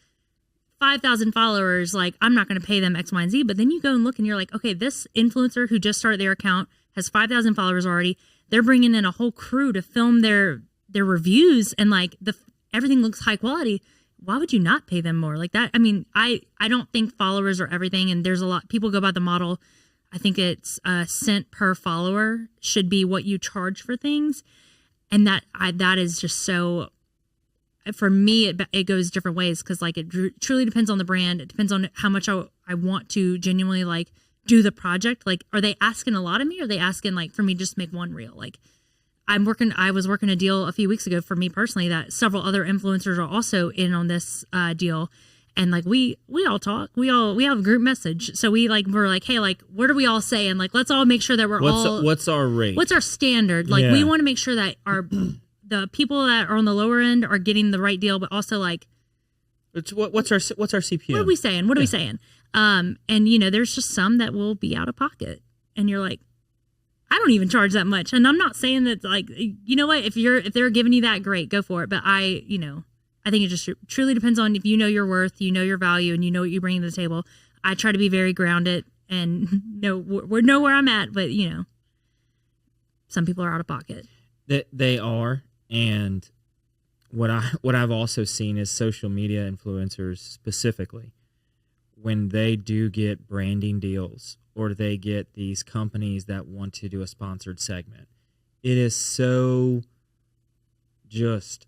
5,000 followers, like I'm not going to pay them X, Y, and Z. But then you go and look and you're like, okay, this influencer who just started their account has 5,000 followers already. They're bringing in a whole crew to film their reviews, and like everything looks high quality. Why would you not pay them more like that? I mean, I don't think followers are everything. And there's a lot, people go by the model. I think it's a cent per follower should be what you charge for things. And that is just so, for me, it goes different ways, because like it truly depends on the brand. It depends on how much I want to genuinely like do the project. Like, are they asking a lot of me? Or are they asking like for me just to make one reel? Like I was working a deal a few weeks ago for me personally that several other influencers are also in on this deal. And like we all talk, we have a group message. So we're like, hey, like what are we all saying? Like let's all make sure that what's our rate? What's our standard? Like we want to make sure that the people that are on the lower end are getting the right deal, but also like, what's our CPM? What are we saying? What are we saying? And there's just some that will be out of pocket, and you're like, I don't even charge that much. And I'm not saying that like, you know what, if they're giving you that, great, go for it. But I think it just truly depends on if you know your worth, you know your value, and you know what you bring to the table. I try to be very grounded and know where I'm at, but some people are out of pocket. They are. And what I've also seen is social media influencers specifically, when they do get branding deals or they get these companies that want to do a sponsored segment, it is so just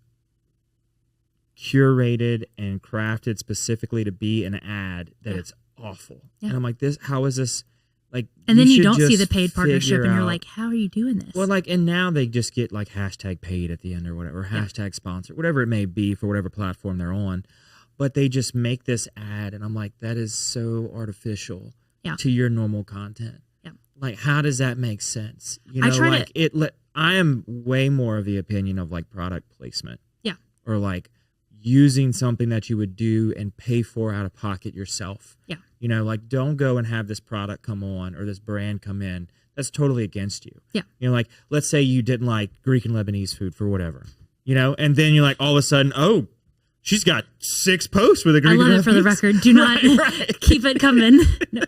curated and crafted specifically to be an ad that it's awful. Yeah. And I'm like, how is this? Like, and then you don't see the paid partnership, and you're like, how are you doing this? Well, like, and now they just get like hashtag paid at the end or whatever, or hashtag sponsor, whatever it may be for whatever platform they're on. but they just make this ad, and I'm like, that is so artificial Yeah. to your normal content. Yeah. Like, how does that make sense? You know, I try like I am way more of the opinion of like product placement. Yeah. Or like using something that you would do and pay for out of pocket yourself. Yeah. You know, like don't go and have this product come on or this brand come in. That's totally against you. Yeah. You know, like let's say you didn't like Greek and Lebanese food for whatever, you know, and then you're like all of a sudden, oh, she's got 6 posts with a Greek. I love it for the record. Do not keep it coming. No.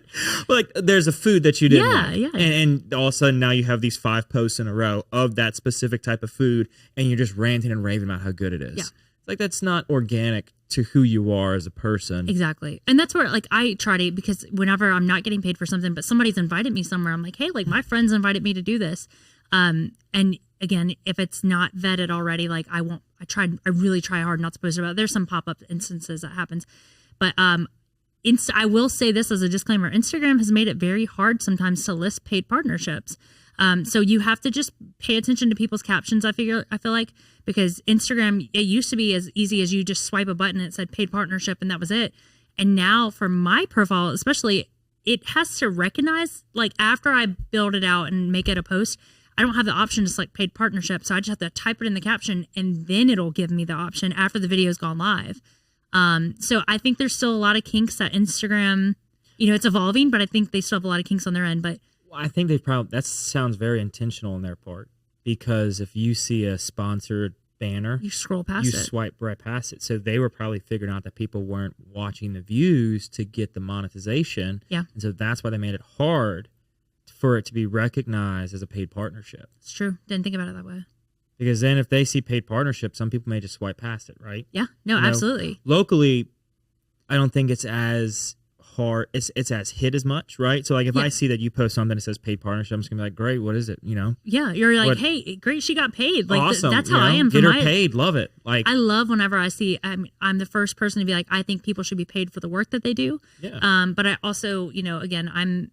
Well, like there's a food that you didn't like. Yeah. And all of a sudden now you have these 5 posts in a row of that specific type of food and you're just ranting and raving about how good it is. Yeah. It's like that's not organic to who you are as a person. Exactly. And that's where like I try to, because whenever I'm not getting paid for something, but somebody's invited me somewhere, I'm like, hey, like my friends invited me to do this. And again, if it's not vetted already, like I really try hard not to post about it. There's some pop-up instances that happens. But I will say this as a disclaimer, Instagram has made it very hard sometimes to list paid partnerships. So you have to just pay attention to people's captions, I feel like, because Instagram, it used to be as easy as you just swipe a button and it said paid partnership and that was it. And now for my profile, especially, it has to recognize, like after I build it out and make it a post, I don't have the option to select paid partnership. So I just have to type it in the caption and then it'll give me the option after the video's gone live. So I think there's still a lot of kinks that Instagram, you know, it's evolving, but I think they still have a lot of kinks on their end. But I think that sounds very intentional on their part, because if you see a sponsored banner, you scroll past it. You swipe right past it. So they were probably figuring out that people weren't watching the views to get the monetization. Yeah. And so that's why they made it hard for it to be recognized as a paid partnership. It's true. Didn't think about it that way. Because then if they see paid partnership, some people may just swipe past it, right? Yeah. No, absolutely. Locally, I don't think it's as hard. It's as hit as much, right? So like if I see that you post something that says paid partnership, I'm just gonna be like, great, what is it? You know? Yeah, you're like, hey, great, she got paid. Like awesome. That's how I am. Get her paid. Love it. Like I love whenever I see. I'm the first person to be like, I think people should be paid for the work that they do. Yeah. But I also, you know, again, I'm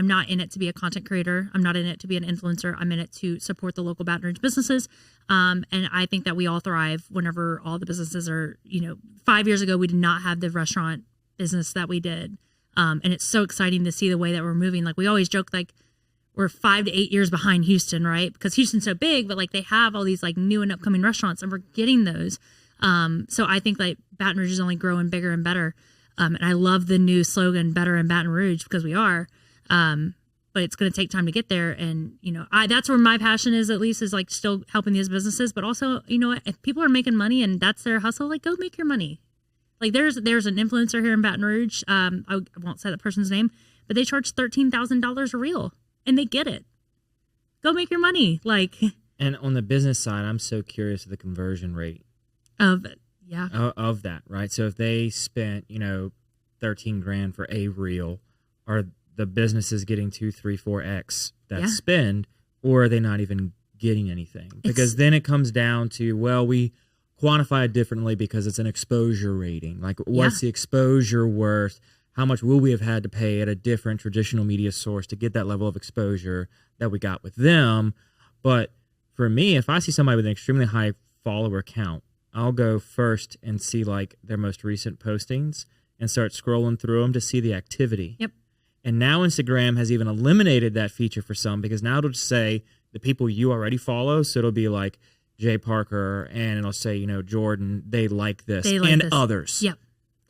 not in it to be a content creator. I'm not in it to be an influencer. I'm in it to support the local Baton Rouge businesses. And I think that we all thrive whenever all the businesses are, you know, 5 years ago, we did not have the restaurant business that we did. And it's so exciting to see the way that we're moving. Like we always joke, like we're 5 to 8 years behind Houston, right? Because Houston's so big, but like they have all these like new and upcoming restaurants and we're getting those. So I think like Baton Rouge is only growing bigger and better. And I love the new slogan, better in Baton Rouge, because we are. But it's going to take time to get there. And, you know, that's where my passion is, at least, is like still helping these businesses. But also, you know, if people are making money and that's their hustle, like go make your money. Like there's an influencer here in Baton Rouge. I won't say that person's name, but they charge $13,000 a reel and they get it. Go make your money. Like, and on the business side, I'm so curious of the conversion rate of that, right? So if they spent, you know, 13 grand for a reel, are the businesses getting 2, 3, 4x that spend, or are they not even getting anything? Because then it comes down to, well, we quantify it differently because it's an exposure rating. Like, what's the exposure worth? How much will we have had to pay at a different traditional media source to get that level of exposure that we got with them? But for me, if I see somebody with an extremely high follower count, I'll go first and see like their most recent postings and start scrolling through them to see the activity. Yep. And now Instagram has even eliminated that feature for some, because now it'll just say the people you already follow. So it'll be like Jay Parker, and it'll say, you know, Jordan, they like this, others. Yep.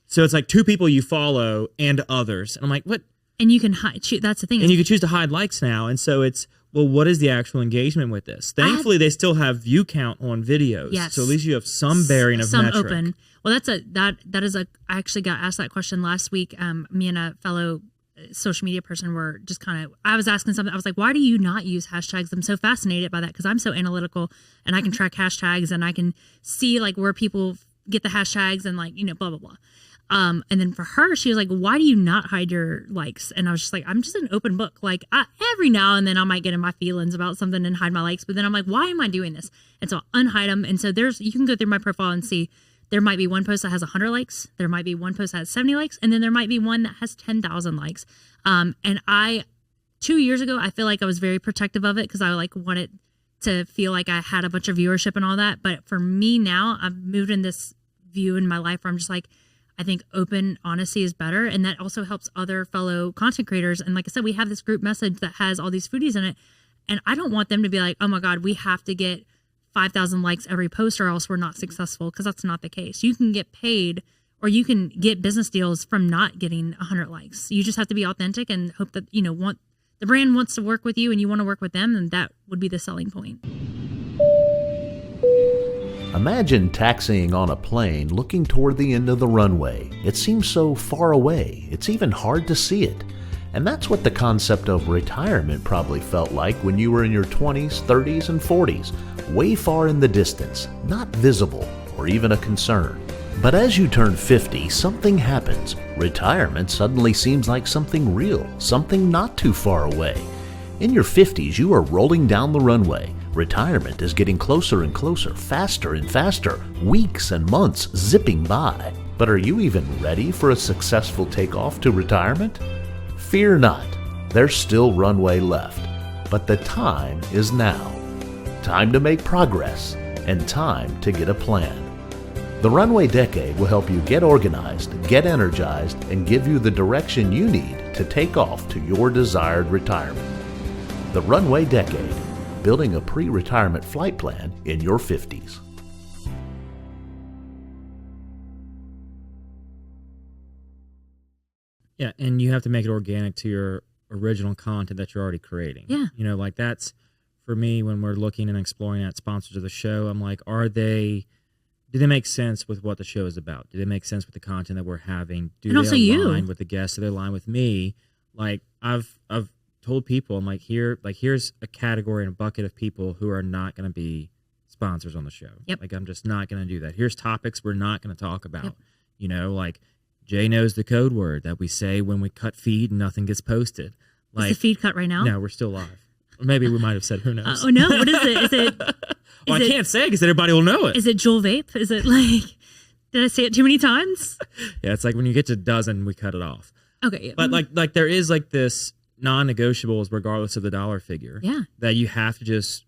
So it's like 2 people you follow and others. And I'm like, what? And you can hide. That's the thing. And you can choose to hide likes now. And so it's, well, what is the actual engagement with this? Thankfully, they still have view count on videos. Yes. So at least you have some bearing of metric. Open. Well, I actually got asked that question last week. Me and a fellow social media person were just I was asking something. I was like, why do you not use hashtags? I'm so fascinated by that because I'm so analytical and I can track hashtags and I can see like where people get the hashtags and like, you know, blah, blah, blah. And then for her, she was like, why do you not hide your likes? And I was just like, I'm just an open book. Like every now and then I might get in my feelings about something and hide my likes. But then I'm like, why am I doing this? And so I'll unhide them. And so you can go through my profile and see there might be one post that has 100 likes. There might be one post that has 70 likes. And then there might be one that has 10,000 likes. And 2 years ago, I feel like I was very protective of it because I like wanted to feel like I had a bunch of viewership and all that. But for me now, I've moved in this view in my life where I'm just like, I think open honesty is better. And that also helps other fellow content creators. And like I said, we have this group message that has all these foodies in it. And I don't want them to be like, oh my God, we have to get 5,000 likes every post or else we're not successful, because that's not the case. You can get paid or you can get business deals from not getting 100 likes. You just have to be authentic and hope that, the brand wants to work with you and you want to work with them, and that would be the selling point. Imagine taxiing on a plane looking toward the end of the runway. It seems so far away, it's even hard to see it. And that's what the concept of retirement probably felt like when you were in your 20s, 30s, and 40s, way far in the distance, not visible or even a concern. But as you turn 50, something happens. Retirement suddenly seems like something real, something not too far away. In your 50s, you are rolling down the runway. Retirement is getting closer and closer, faster and faster, weeks and months zipping by. But are you even ready for a successful takeoff to retirement? Fear not, there's still runway left. But the time is now. Time to make progress and time to get a plan. The Runway Decade will help you get organized, get energized, and give you the direction you need to take off to your desired retirement. The Runway Decade, building a pre-retirement flight plan in your 50s. Yeah, and you have to make it organic to your original content that you're already creating. Yeah. Like that's, for me, when we're looking and exploring at sponsors of the show, I'm like, do they make sense with what the show is about? Do they make sense with the content that we're having? Do they align with the guests? Do they align with me? Like I've told people, I'm like, here's a category and a bucket of people who are not going to be sponsors on the show. Yep. Like I'm just not going to do that. Here's topics we're not going to talk about. Yep. Like Jay knows the code word that we say when we cut feed and nothing gets posted. Like, is the feed cut right now? No, we're still live. Or maybe we might have said, who knows? Oh no, what is it? Is it? Well, I can't say because everybody will know it. Is it Juul Vape? Is it like? Did I say it too many times? Yeah, it's like when you get to a dozen, we cut it off. Okay. Yeah. But like there is like this non-negotiables regardless of the dollar figure. Yeah. That you have to just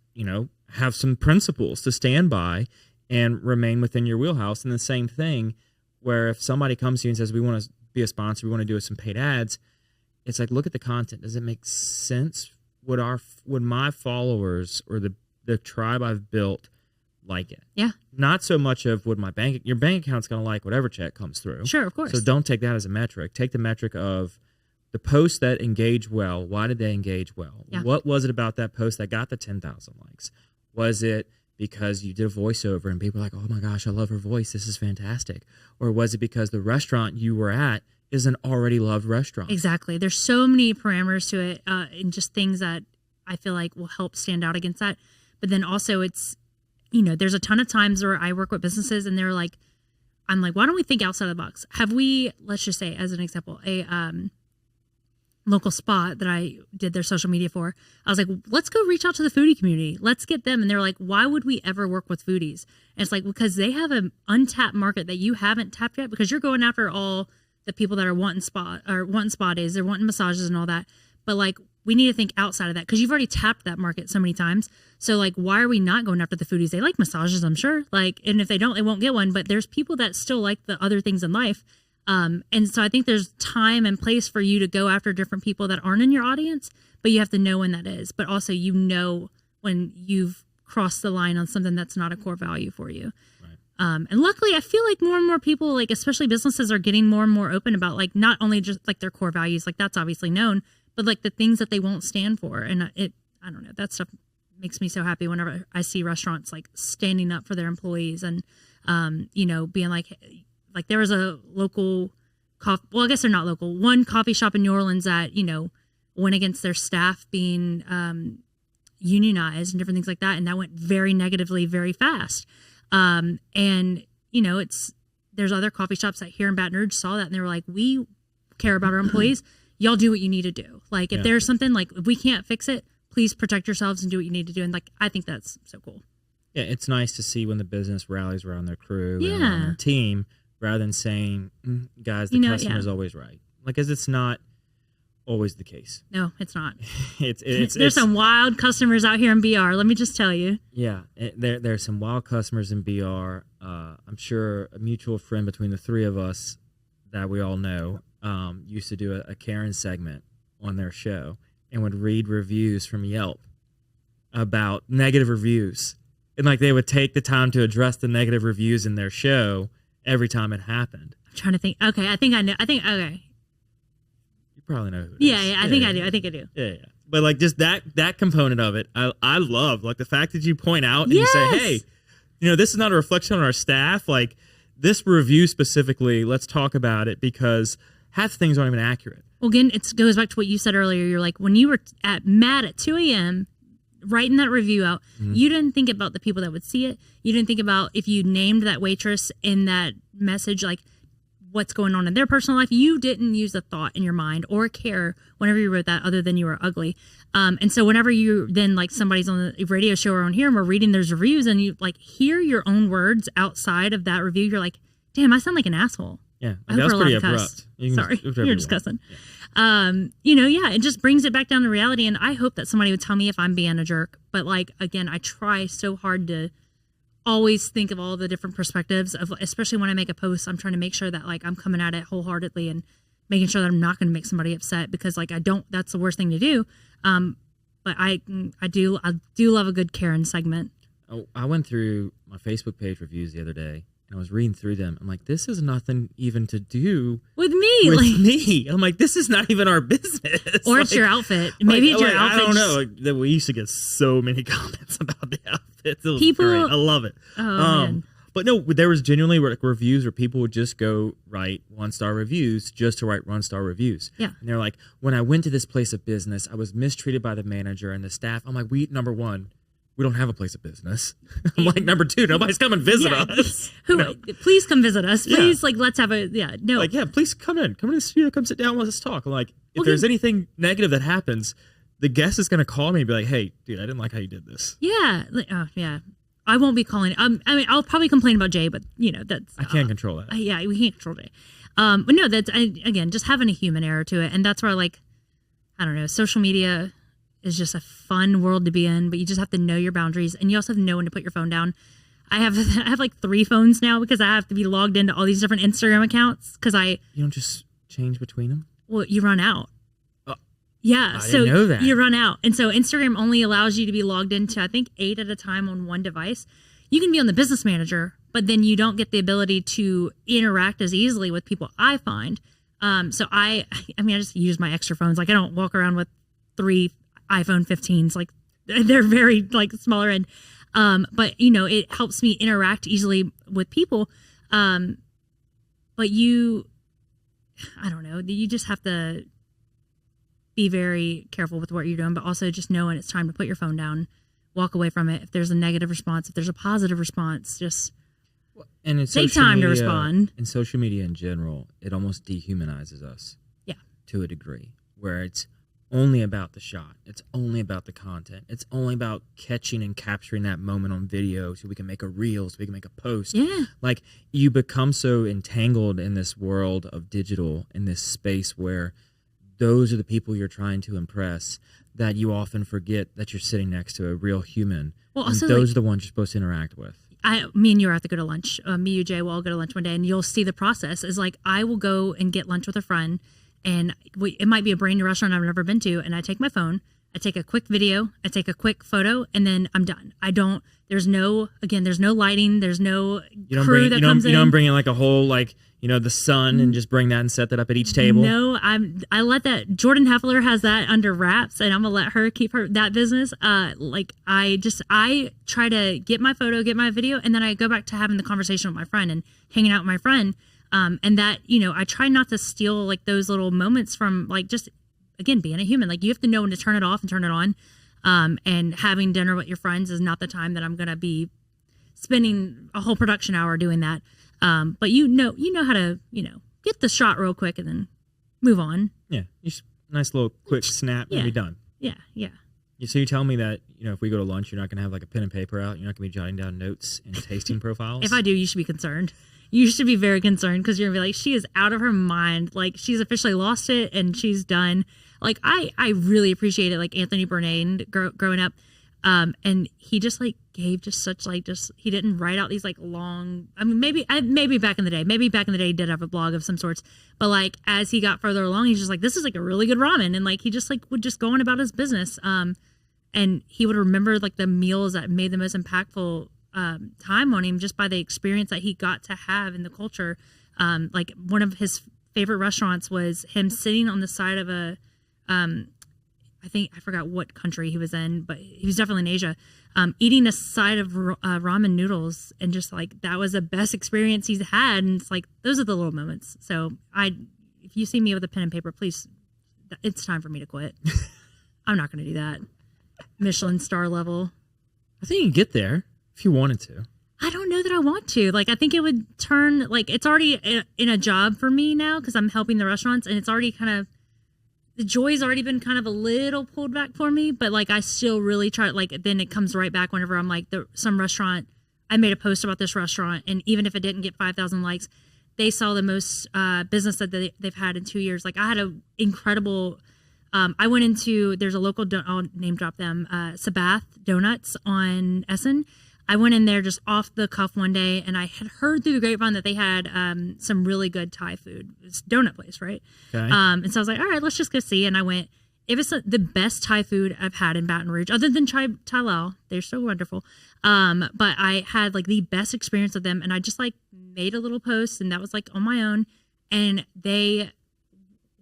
have some principles to stand by and remain within your wheelhouse. And the same thing, where if somebody comes to you and says we want to be a sponsor, we want to do some paid ads, it's like look at the content. Does it make sense? Would my followers or the tribe I've built like it? Yeah. Not so much of would your bank account's going to like whatever check comes through. Sure, of course. So don't take that as a metric. Take the metric of the posts that engage well. Why did they engage well? Yeah. What was it about that post that got the 10,000 likes? Was it because you did a voiceover and people were like, oh my gosh, I love her voice. This is fantastic. Or was it because the restaurant you were at is an already loved restaurant? Exactly. There's so many parameters to it and just things that I feel like will help stand out against that. But then also it's, there's a ton of times where I work with businesses and they're like, I'm like, why don't we think outside of the box? Have we, let's just say as an example, a local spot that I did their social media for. I was like, let's go reach out to the foodie community. Let's get them. And they're like, why would we ever work with foodies? And it's like, because they have an untapped market that you haven't tapped yet, because you're going after all the people that are wanting spa days, they're wanting massages and all that. But like, we need to think outside of that because you've already tapped that market so many times. So like, why are we not going after the foodies? They like massages, I'm sure. Like, and if they don't, they won't get one. But there's people that still like the other things in life. And so I think there's time and place for you to go after different people that aren't in your audience, but you have to know when that is. But also, when you've crossed the line on something that's not a core value for you. Right. And luckily, I feel like more and more people, like especially businesses, are getting more and more open about like not only just like their core values, like that's obviously known, but like the things that they won't stand for. And I don't know, that stuff makes me so happy whenever I see restaurants like standing up for their employees and, being like there was a local I guess they're not local, one coffee shop in New Orleans that, went against their staff being unionized and different things like that. And that went very negatively, very fast. There's other coffee shops that here in Baton Rouge saw that and they were like, we care about our employees. Y'all do what you need to do. Like if there's something like, if we can't fix it, please protect yourselves and do what you need to do. And like, I think that's so cool. Yeah. It's nice to see when the business rallies around their crew and around their team, rather than saying, guys, the customer's always right. Like, because it's not always the case. No, it's not. There's some wild customers out here in BR. Let me just tell you. Yeah, there's some wild customers in BR. I'm sure a mutual friend between the three of us that we all know used to do a Karen segment on their show and would read reviews from Yelp about negative reviews. And like they would take the time to address the negative reviews in their show every time it happened. I'm trying to think. Okay, I think I know. Okay. You probably know who it Yeah, is. I think I do. I think I do. Yeah. But like just that component of it, I love. Like the fact that you point out and you say, hey, this is not a reflection on our staff. Like this review specifically, let's talk about it because half things aren't even accurate. Well, again, it goes back to what you said earlier. You're like, when you were mad at 2 a.m., writing that review out, you didn't think about the people that would see it. You didn't think about if you named that waitress in that message, like what's going on in their personal life. You didn't use a thought in your mind or care whenever you wrote that other than you were ugly. And so whenever you then like somebody's on the radio show or on here and we're reading those reviews and you like hear your own words outside of that review, you're like, damn, I sound like an asshole. Yeah, that was pretty abrupt. Sorry, you're just cussing. Yeah. It just brings it back down to reality. And I hope that somebody would tell me if I'm being a jerk. But like, again, I try so hard to always think of all the different perspectives of, especially when I make a post, I'm trying to make sure that like I'm coming at it wholeheartedly and making sure that I'm not going to make somebody upset because like that's the worst thing to do. But I do love a good Karen segment. Oh, I went through my Facebook page reviews the other day. And I was reading through them. I'm like, this has nothing even to do with me. I'm like, this is not even our business. Or it's your outfit. Maybe it's your outfit. I don't know. We used to get so many comments about the outfits. It was great. I love it. Oh, man. But no, there was genuinely like reviews where people would just go write 1-star reviews just to write 1-star reviews. Yeah. And they're like, when I went to this place of business, I was mistreated by the manager and the staff. I'm like, number one, we don't have a place of business. I'm like, number two, nobody's come and visit us. Please come visit us. Please, let's have please come in the studio, come sit down, let's talk. Like, if there's anything negative that happens, the guest is going to call me and be like, hey, dude, I didn't like how you did this. Yeah. I won't be calling. I'll probably complain about Jay, but that's. I can't control that. We can't control Jay. But no, again, just having a human error to it. And that's where I don't know, social media is just a fun world to be in, but you just have to know your boundaries and you also have to know when to put your phone down. I have like 3 phones now because I have to be logged into all these different Instagram accounts because You don't just change between them? Well, you run out. I didn't know that. You run out. And so Instagram only allows you to be logged into, I think, 8 at a time on one device. You can be on the business manager, but then you don't get the ability to interact as easily with people, I find. So I just use my extra phones. Like I don't walk around with 3 iPhone 15s. Like they're very like smaller end. But it helps me interact easily with people. But I don't know, you just have to be very careful with what you're doing, but also just know when it's time to put your phone down, walk away from it. If there's a negative response, if there's a positive response, just take time to respond. In social media in general, it almost dehumanizes us. Yeah. To a degree, where it's only about the shot. It's only about the content. It's only about catching and capturing that moment on video so we can make a reel, so we can make a post. Yeah. Like you become so entangled in this world of digital, in this space where those are the people you're trying to impress, that you often forget that you're sitting next to a real human. Well, also, and those are the ones you're supposed to interact with. Me and you are at to go to lunch. Me, you, Jay will all go to lunch one day, and you'll see the process. Is like I will go and get lunch with a friend, and it might be a brand new restaurant I've never been to, and I take my phone, I take a quick video, I take a quick photo, and then I'm done. There's no lighting, there's no crew that comes in. You don't bring in like a whole the sun and just bring that and set that up at each table. No, I let that. Jordan Heffler has that under wraps, and I'm gonna let her keep that business. I try to get my photo, get my video, and then I go back to having the conversation with my friend and hanging out with my friend. And that, I try not to steal like those little moments from just, again, being a human. Like you have to know when to turn it off and turn it on. And having dinner with your friends is not the time that I'm going to be spending a whole production hour doing that. But you know how to, get the shot real quick and then move on. Yeah. Just nice little quick snap and be done. Yeah. Yeah. So you tell me that, if we go to lunch, you're not going to have like a pen and paper out. You're not going to be jotting down notes and tasting profiles. If I do, you should be concerned. You should be very concerned because you're going to be like, she is out of her mind. Like she's officially lost it and she's done. Like I really appreciate it. Like Anthony Bourdain growing up. And he just like gave just such like, just, he didn't write out these like long, I mean, maybe back in the day he did have a blog of some sorts, but like as he got further along, he's just like, this is like a really good ramen. And like, he just like would just go on about his business. And he would remember like the meals that made the most impactful time on him just by the experience that he got to have in the culture. Like one of his favorite restaurants was him sitting on the side of a, I forgot what country he was in, but he was definitely in Asia, eating a side of ramen noodles. And just like, that was the best experience he's had. And it's like, those are the little moments. So if you see me with a pen and paper, please, it's time for me to quit. I'm not going to do that. Michelin star level. I think you can get there if you wanted to. I don't know that I want to. Like, I think it would turn, like, it's already in a job for me now because I'm helping the restaurants, and it's already kind of, the joy's already been kind of a little pulled back for me, but like, I still really try, like, then it comes right back whenever I'm like, some restaurant, I made a post about this restaurant, and even if it didn't get 5,000 likes, they saw the most business that they've had in 2 years. Like, I had an incredible, I went into, there's a local, I'll name drop them, Sabath Donuts on Essen. I went in there just off the cuff one day, and I had heard through the grapevine that they had some really good Thai food. It's a donut place, right? Okay. And so I was like, all right, let's just go see. And I went, it was the best Thai food I've had in Baton Rouge, other than Thai Lao. They're so wonderful. But I had like the best experience with them, and I just like made a little post, and that was like on my own. And they,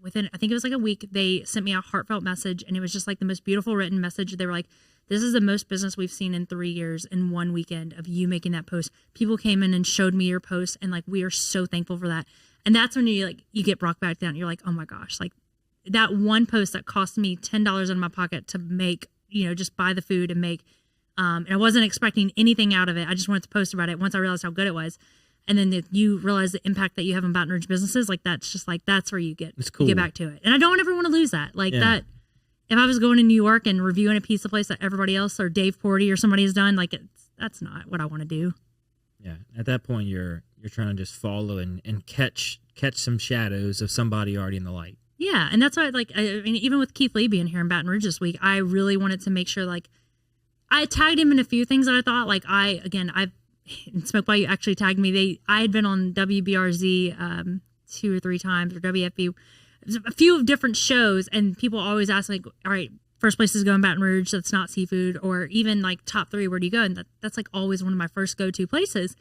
within, I think it was like a week, they sent me a heartfelt message, and it was just like the most beautiful written message. They were like, this is the most business we've seen in 3 years in one weekend of you making that post. People came in and showed me your post, and like, we are so thankful for that. And that's when you get brought back down. You're like, oh my gosh, like that one post that cost me $10 in my pocket to make, just buy the food and make, and I wasn't expecting anything out of it. I just wanted to post about it once I realized how good it was. And then you realize the impact that you have in Baton Rouge businesses, like that's just like, that's where you get back to it. And I don't ever want to lose that. Like that. If I was going to New York and reviewing a pizza place that everybody else or Dave Porty or somebody has done, like that's not what I want to do. Yeah. At that point, you're trying to just follow and catch some shadows of somebody already in the light. Yeah. And that's why, like, I mean, even with Keith Lee being here in Baton Rouge this week, I really wanted to make sure, like, I tagged him in a few things that I thought, like, Smoke While You actually tagged me. I had been on WBRZ 2 or 3 times, or WFB, a few different shows, and people always ask, like, all right, first place is going Baton Rouge, that's not seafood, or even like top 3, where do you go? And that's like always one of my first go-to places.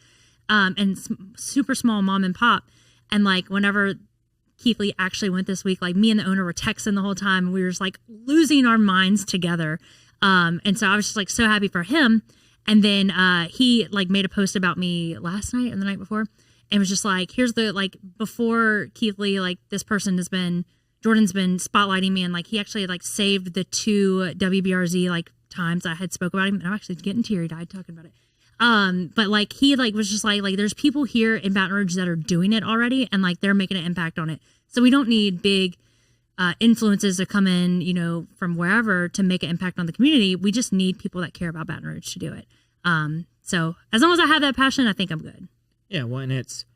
And super small mom and pop. And like whenever Keith Lee actually went this week, like me and the owner were texting the whole time, and we were just like losing our minds together. And so I was just like so happy for him. And then he like made a post about me last night or the night before, and was just like, here's the, like, before Keith Lee, like, this person Jordan's been spotlighting me, and like he actually like saved the 2 WBRZ like times I had spoke about him. And I'm actually getting teary-eyed talking about it. But like he like was just like there's people here in Baton Rouge that are doing it already, and like they're making an impact on it. So we don't need big influences to come in, from wherever to make an impact on the community. We just need people that care about Baton Rouge to do it. So as long as I have that passion, I think I'm good. Yeah, well, and it's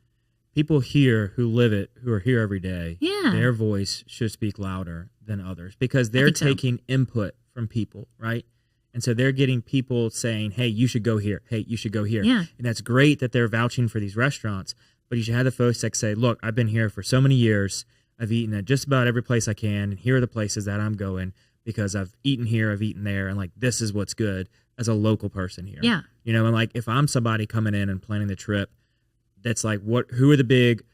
people here who live it, who are here every day. Yeah. Their voice should speak louder than others because they're taking input from people, right? And so they're getting people saying, hey, you should go here. Hey, you should go here. Yeah. And that's great that they're vouching for these restaurants, but you should have the folks that say, look, I've been here for so many years. I've eaten at just about every place I can, and here are the places that I'm going because I've eaten here, I've eaten there, and like this is what's good as a local person here. Yeah. And like if I'm somebody coming in and planning the trip, that's like who are the big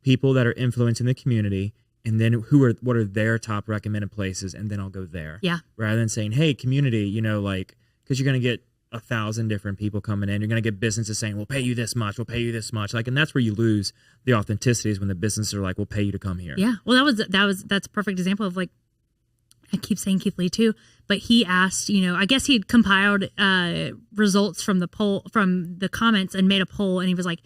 people that are influencing the community, and then what are their top recommended places, and then I'll go there. Yeah. Rather than saying, hey, community, like, because you're going to get 1,000 different people coming in. You're going to get businesses saying, we'll pay you this much, we'll pay you this much. Like, and that's where you lose the authenticity, is when the businesses are like, we'll pay you to come here. Yeah. Well, that's a perfect example of, like, I keep saying Keith Lee too, but he asked, I guess he'd compiled results from the poll, from the comments, and made a poll, and he was like,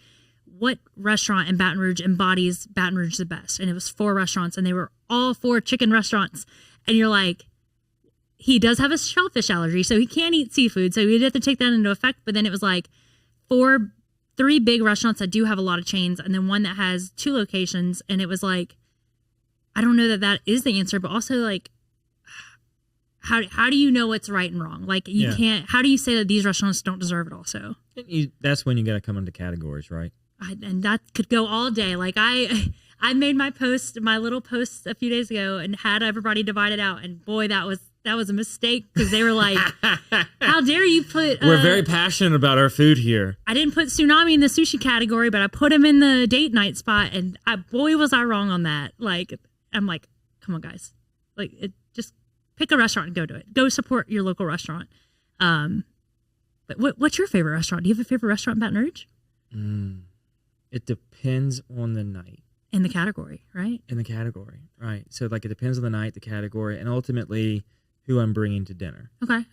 what restaurant in Baton Rouge embodies Baton Rouge the best? And it was 4 restaurants, and they were all 4 chicken restaurants. And you're like, he does have a shellfish allergy, so he can't eat seafood. So he did have to take that into effect. But then it was like 3 big restaurants that do have a lot of chains, and then one that has 2 locations. And it was like, I don't know that is the answer, but also like, how do you know what's right and wrong? Like you can't. How do you say that these restaurants don't deserve it? Also, that's when you got to come into categories, right? And that could go all day. Like I made my little post a few days ago, and had everybody divided out. And boy, that was a mistake because they were like, "How dare you put?" We're very passionate about our food here. I didn't put tsunami in the sushi category, but I put him in the date night spot, and boy, was I wrong on that. Like I'm like, come on, guys, like just pick a restaurant and go to it. Go support your local restaurant. But what's your favorite restaurant? Do you have a favorite restaurant in Baton Rouge? It depends on the night. In the category, right? In the category, right. So, like, it depends on the night, the category, and ultimately who I'm bringing to dinner. Okay.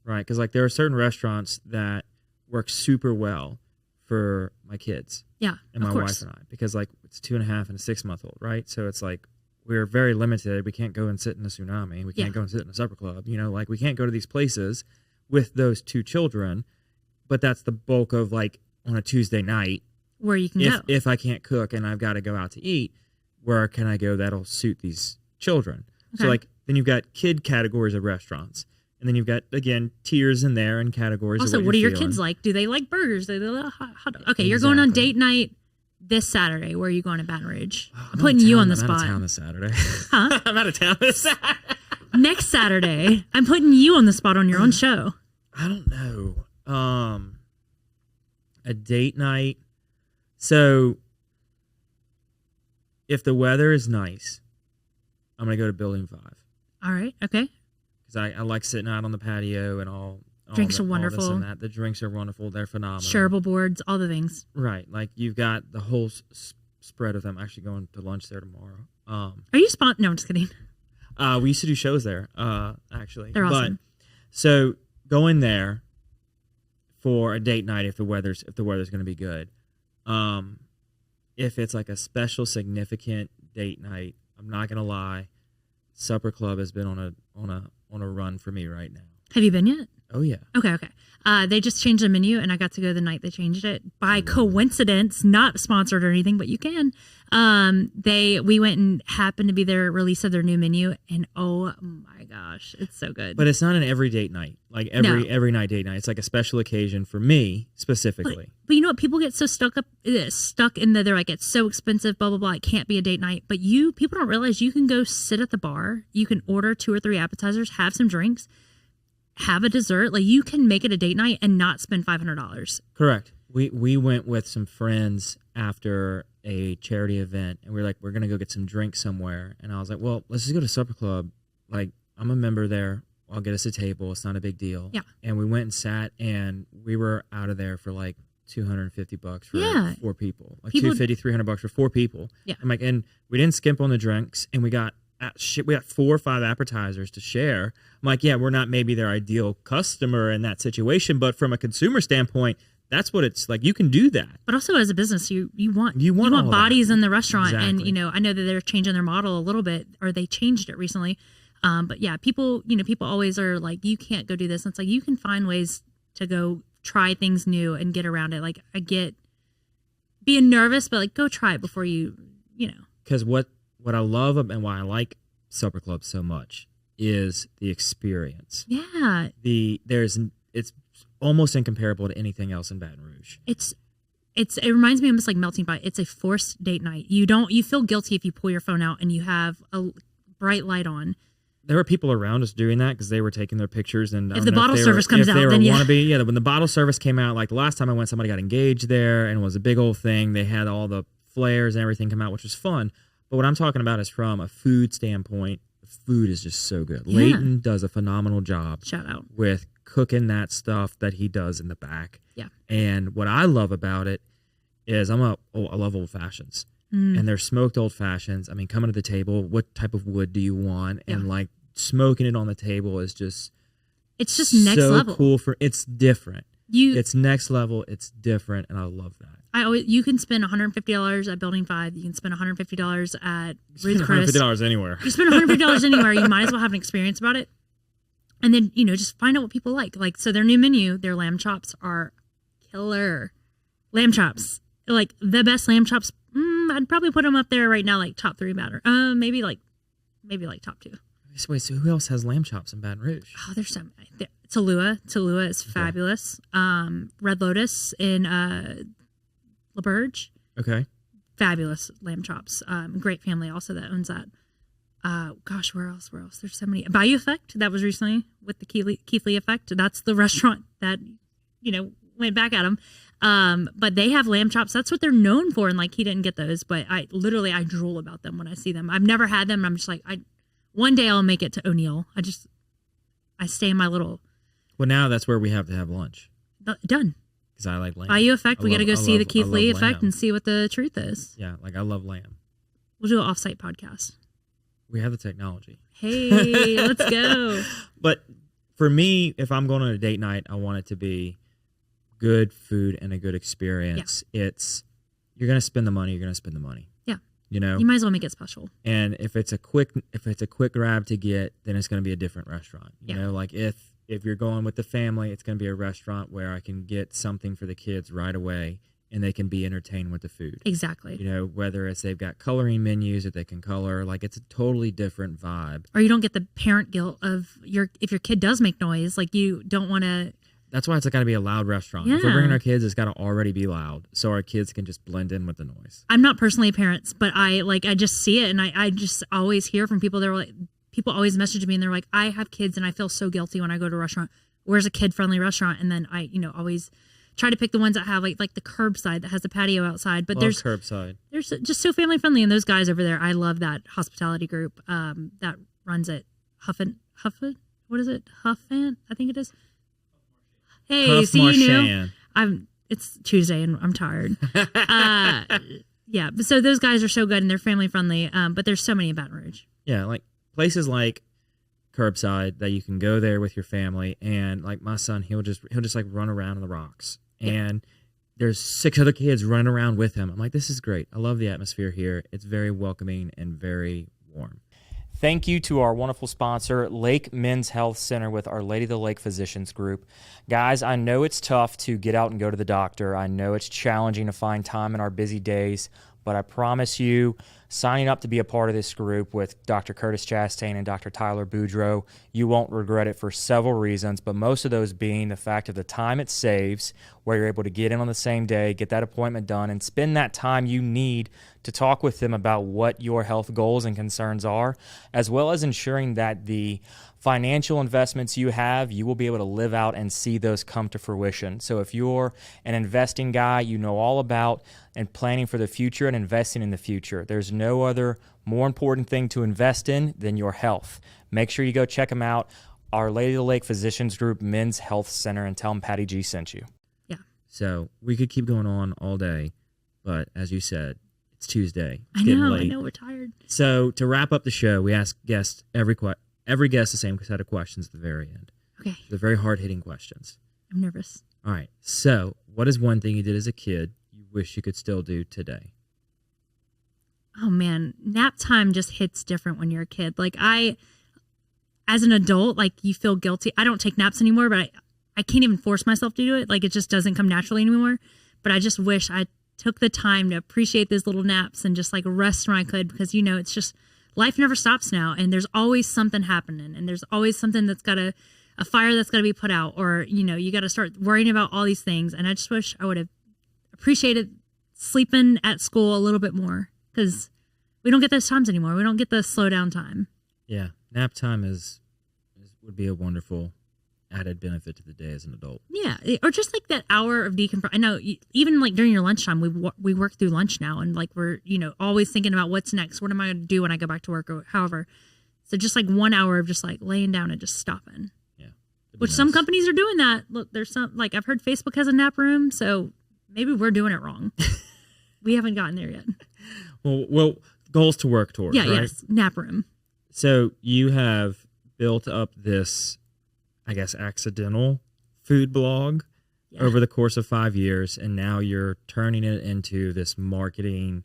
Right, because, like, there are certain restaurants that work super well for my kids. Yeah, and my wife and I. Because, like, it's 2.5 and a 6-month-old, right? So it's like we're very limited. We can't go and sit in a tsunami. We can't go and sit in a supper club. You know, like, we can't go to these places with those 2 children. But that's the bulk of, like, on a Tuesday night. Where you can go. If I can't cook and I've got to go out to eat, where can I go that'll suit these children? Okay. So, like, then you've got kid categories of restaurants. And then you've got, again, tiers in there and categories also, of what are your feeling. Kids like? Do they like burgers? Do they like hot dogs? Okay, you're going on date night this Saturday. Where are you going to Baton Rouge? I'm putting you on the spot. I'm out of town this Saturday. Huh? I'm out of town this Saturday. Next Saturday, I'm putting you on the spot on your own show. I don't know. A date night. So, if the weather is nice, I'm going to go to Building 5. All right. Okay. Because I like sitting out on the patio and all. Drinks are wonderful. All this and that. The drinks are wonderful. They're phenomenal. Shareable boards, all the things. Right. Like, you've got the whole spread of them. I'm actually going to lunch there tomorrow. Are you No, I'm just kidding. We used to do shows there, actually. They're awesome. So, going there for a date night if the weather's going to be good. If it's like a special significant date night, I'm not gonna lie, Supper Club has been on a run for me right now. Have you been yet? Oh yeah. Okay. They just changed the menu, and I got to go the night they changed it. By coincidence, not sponsored or anything, but you can. We went and happened to be their release of their new menu, and oh my gosh, it's so good. But it's not an every date night, like every night date night. It's like a special occasion for me specifically. But you know what? People get so stuck in they're like, it's so expensive, blah blah blah. It can't be a date night. But people don't realize you can go sit at the bar, you can order 2 or 3 appetizers, have some drinks, have a dessert. Like, you can make it a date night and not spend $500. Correct. We went with some friends after a charity event, and we were like, we're gonna go get some drinks somewhere. And I was like, well, let's just go to Supper Club. Like, I'm a member there. I'll get us a table. It's not a big deal. Yeah. And we went and sat, and we were out of there for like $250 for 4 people. Like $250, $300 for 4 people. Yeah. And we didn't skimp on the drinks, and we got 4 or 5 appetizers to share. I'm like, yeah, we're not maybe their ideal customer in that situation, but from a consumer standpoint, that's what it's like. You can do that. But also as a business, you want all bodies that in the restaurant. Exactly. And I know that they're changing their model a little bit, or they changed it recently. But yeah, people always are like, you can't go do this. And it's like, you can find ways to go try things new and get around it. Like, I get being nervous, but like, go try it before you know. Because what I love and why I like Supper Club so much is the experience. Yeah. It's almost incomparable to anything else in Baton Rouge. It reminds me almost like Melting Pot. It's a forced date night. You feel guilty if you pull your phone out and you have a bright light on. There were people around us doing that because they were taking their pictures. And if the bottle service comes out, then yeah. When the bottle service came out, like the last time I went, somebody got engaged there, and it was a big old thing. They had all the flares and everything come out, which was fun. But what I'm talking about is from a food standpoint. The food is just so good. Yeah. Leighton does a phenomenal job. Shout out. With cooking that stuff that he does in the back. Yeah. And what I love about it is I love old fashions. And they're smoked old fashions. I mean, coming to the table, what type of wood do you want? Yeah. And like smoking it on the table is just next level. Cool it's different. It's next level. It's different, and I love that. You can spend $150 at Building 5. You can spend $150 at Ruth Chris. $150 anywhere. You spend $150 anywhere. You might as well have an experience about it. And then, just find out what people like. Like, so their new menu, their lamb chops are killer. Lamb chops. Like, the best lamb chops. I'd probably put them up there right now, like top 3 matter. Maybe like top 2. Wait, so who else has lamb chops in Baton Rouge? Oh, there's some. Tallulah is fabulous. Red Lotus in LaBerge. Okay. Fabulous lamb chops. Great family also that owns that. Gosh, where else? There's so many. Bayou Effect, that was recently with the Keith Lee Effect. That's the restaurant that, went back at him. But they have lamb chops. That's what they're known for. And like, he didn't get those, but I drool about them when I see them. I've never had them. And I'm just like, one day I'll make it to O'Neill. I stay in my little. Well, now that's where we have to have lunch. Done. Because I like lamb. Bayou Effect. We got to go see the Keith Lee Effect and see what the truth is. Yeah, like I love lamb. We'll do an offsite podcast. We have the technology. Hey, let's go. But for me, if I'm going on a date night, I want it to be good food and a good experience. Yeah. You're going to spend the money. You're going to spend the money. Yeah. You might as well make it special. And if it's a quick grab to get, then it's going to be a different restaurant. You know, like if you're going with the family, it's going to be a restaurant where I can get something for the kids right away and they can be entertained with the food. Exactly. Whether it's they've got coloring menus that they can color, like it's a totally different vibe. Or you don't get the parent guilt of if your kid does make noise, like you don't want to. That's why it's got to be a loud restaurant. Yeah. If we're bringing our kids, it's got to already be loud so our kids can just blend in with the noise. I'm not personally a parent, but I just see it, and I just always hear from people. They're like, people always message me and they're like, I have kids and I feel so guilty when I go to a restaurant. Where's a kid-friendly restaurant? And then I, always try to pick the ones that have like the curbside that has a patio outside. But there's curbside. There's just so family friendly, and those guys over there, I love that hospitality group that runs it. Huffin. What is it? Huffan? I think it is. Hey, Huff see, Marchand. It's Tuesday and I'm tired. Yeah. So those guys are so good and they're family friendly. But there's so many in Baton Rouge. Yeah, like places like Curbside that you can go there with your family, and like my son, he'll just like run around on the rocks, and there's 6 other kids running around with him. I'm like, this is great. I love the atmosphere here. It's very welcoming and very warm. Thank you to our wonderful sponsor, Lake Men's Health Center with Our Lady of the Lake Physicians Group. Guys, I know it's tough to get out and go to the doctor. I know it's challenging to find time in our busy days, but I promise you, signing up to be a part of this group with Dr. Curtis Chastain and Dr. Tyler Boudreau, you won't regret it for several reasons, but most of those being the fact of the time it saves, where you're able to get in on the same day, get that appointment done, and spend that time you need to talk with them about what your health goals and concerns are, as well as ensuring that the financial investments you have, you will be able to live out and see those come to fruition. So if you're an investing guy, you know all about and planning for the future and investing in the future. There's no other more important thing to invest in than your health. Make sure you go check them out, Our Lady of the Lake Physicians Group Men's Health Center, and tell them Patty G sent you. Yeah. So we could keep going on all day, but as you said, it's Tuesday. It's getting late. I know, we're tired. So to wrap up the show, we ask guests every guest the same set of questions at the very end. Okay. They're very hard-hitting questions. I'm nervous. All right. So what is one thing you did as a kid you wish you could still do today? Oh, man. Nap time just hits different when you're a kid. Like as an adult, like you feel guilty. I don't take naps anymore, but I can't even force myself to do it. Like it just doesn't come naturally anymore. But I just wish I took the time to appreciate those little naps and just like rest when I could, because it's just life never stops now, and there's always something happening, and there's always something that's got a fire that's got to be put out, or you got to start worrying about all these things. And I just wish I would have appreciated sleeping at school a little bit more, because we don't get those times anymore. We don't get the slow down time. Yeah, nap time would be a wonderful added benefit to the day as an adult. Yeah, or just like that hour of decompress. I know even like during your lunchtime, we work through lunch now, and like we're always thinking about what's next. What am I going to do when I go back to work, or however. So just like 1 hour of just like laying down and just stopping. Yeah, which some companies are doing that. Look, there's some, like I've heard Facebook has a nap room, so maybe we're doing it wrong. We haven't gotten there yet. Well, goals to work towards. Yeah, right? Yes, nap room. So you have built up this, I guess, accidental food blog over the course of 5 years, and now you're turning it into this marketing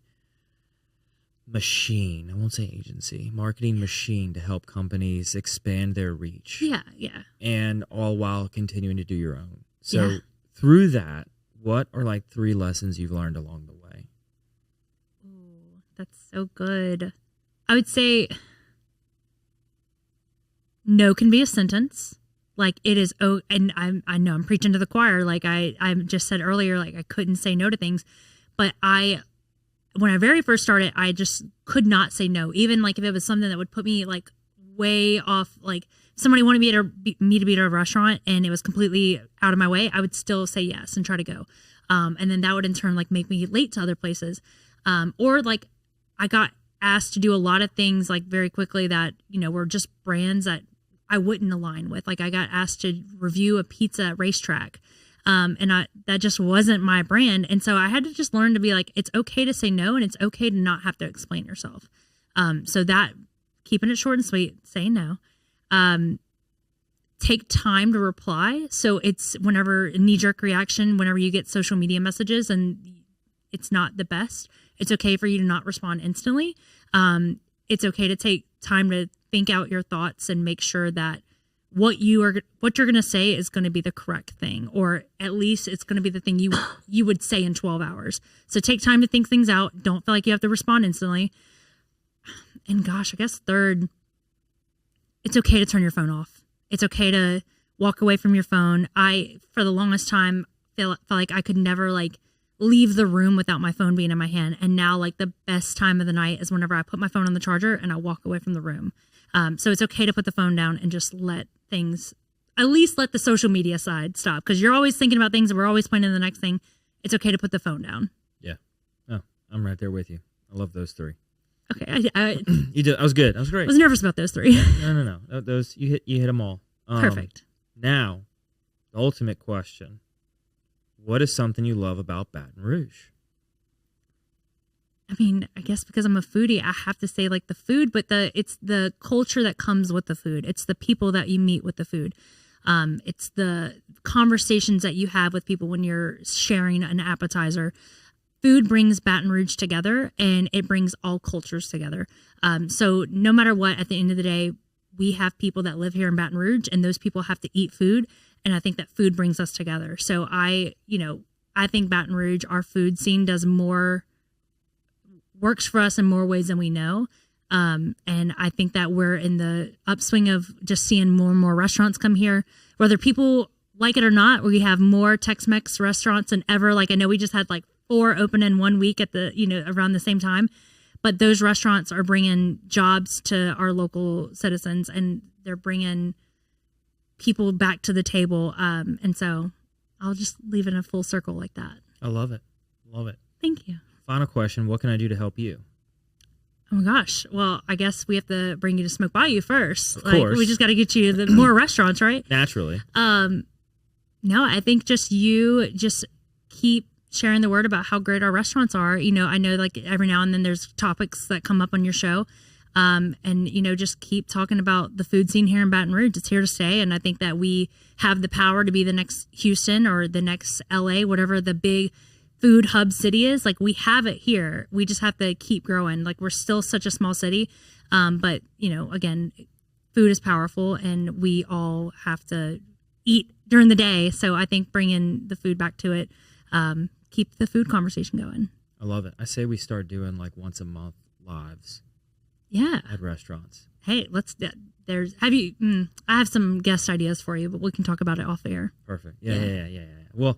machine. I won't say agency, marketing machine to help companies expand their reach. Yeah. And all while continuing to do your own. So through that, what are like 3 lessons you've learned along the way? Ooh, that's so good. I would say no can be a sentence. Like it is, and I know I'm preaching to the choir. Like I just said earlier, like I couldn't say no to things, but when I very first started, I just could not say no. Even like if it was something that would put me like way off, like somebody wanted me to be at a restaurant and it was completely out of my way, I would still say yes and try to go. And then that would in turn like make me late to other places. Or like I got asked to do a lot of things like very quickly that, were just brands that I wouldn't align with. Like I got asked to review a pizza at Racetrack. And that just wasn't my brand. And so I had to just learn to be like, it's okay to say no, and it's okay to not have to explain yourself. So that keeping it short and sweet, saying no, take time to reply. So it's whenever a knee-jerk reaction, whenever you get social media messages and it's not the best, it's okay for you to not respond instantly. It's okay to take time to think out your thoughts and make sure that what you're going to say is going to be the correct thing, or at least it's going to be the thing you would say in 12 hours. So take time to think things out. Don't feel like you have to respond instantly. And gosh, I guess third, it's okay to turn your phone off. It's okay to walk away from your phone. For the longest time, felt like I could never like leave the room without my phone being in my hand. And now like the best time of the night is whenever I put my phone on the charger and I walk away from the room. So it's okay to put the phone down and just let things, at least let the social media side stop, because you're always thinking about things and we're always pointing to the next thing. It's okay to put the phone down. Yeah. Oh, I'm right there with you. I love those three. Okay. You did. I was good. I was great. I was nervous about those three. No. Those you hit them all. Perfect. Now, the ultimate question: what is something you love about Baton Rouge? I mean, I guess because I'm a foodie, I have to say like the food, but it's the culture that comes with the food. It's the people that you meet with the food. It's the conversations that you have with people when you're sharing an appetizer. Food brings Baton Rouge together, and it brings all cultures together. So no matter what, at the end of the day, we have people that live here in Baton Rouge, and those people have to eat food. And I think that food brings us together. So I think Baton Rouge, our food scene works for us in more ways than we know. And I think that we're in the upswing of just seeing more and more restaurants come here, whether people like it or not. We have more Tex-Mex restaurants than ever. Like I know we just had like 4 open in 1 week at around the same time, but those restaurants are bringing jobs to our local citizens, and they're bringing people back to the table. And so I'll just leave it in a full circle like that. I love it. Love it. Thank you. Final question: what can I do to help you? Oh my gosh. Well, I guess we have to bring you to Smoke Bayou first. Of course. We just got to get you the more restaurants, right? Naturally. No, I think just keep sharing the word about how great our restaurants are. I know like every now and then there's topics that come up on your show. And just keep talking about the food scene here in Baton Rouge. It's here to stay. And I think that we have the power to be the next Houston or the next LA, whatever the big food hub city is. Like we have it here. We just have to keep growing. Like we're still such a small city. But again, food is powerful and we all have to eat during the day. So I think bringing the food back to it, keep the food conversation going. I love it. I say we start doing like once a month lives. Yeah. At restaurants. Hey, I have some guest ideas for you, but we can talk about it off air. Perfect. Yeah. We'll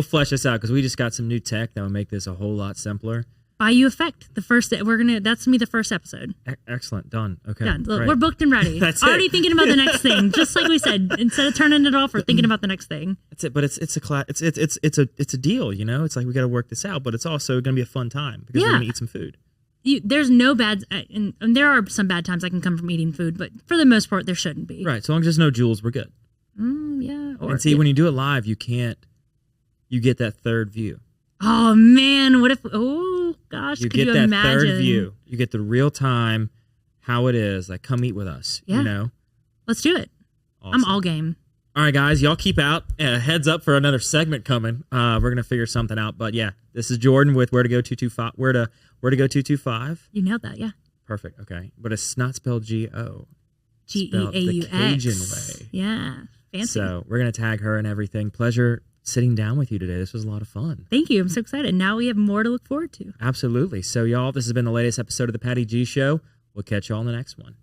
flesh this out because we just got some new tech that will make this a whole lot simpler. Bayou Effect. That's gonna be the first episode. Excellent. Done. Okay. Done. We're booked and ready. That's already it. Thinking about the next thing. Just like we said, instead of turning it off, we're thinking about the next thing. That's it. But it's a deal. It's like we got to work this out, but it's also going to be a fun time because we're going to eat some food. There's no bad, and there are some bad times that can come from eating food, but for the most part, there shouldn't be. Right. So long as there's no jewels, we're good. Yeah. And see, when you do it live, you get that third view. Oh man, what if? Oh gosh, you could get you that imagine? third view. You get the real time, how it is. Like, come eat with us. Yeah. Let's do it. Awesome. I'm all game. All right, guys, y'all keep out. Heads up for another segment coming. We're gonna figure something out. But yeah, this is Jordan with Where to Go 225. Where to Go 225. You nailed that. Yeah. Perfect. Okay, but it's not spelled G-O. G-E-A-U-X. The Cajun way. Yeah. Fancy. So we're gonna tag her and everything. Pleasure sitting down with you today. This was a lot of fun. Thank you. I'm so excited. Now we have more to look forward to. Absolutely. So y'all, this has been the latest episode of the Patty G Show. We'll catch y'all on the next one.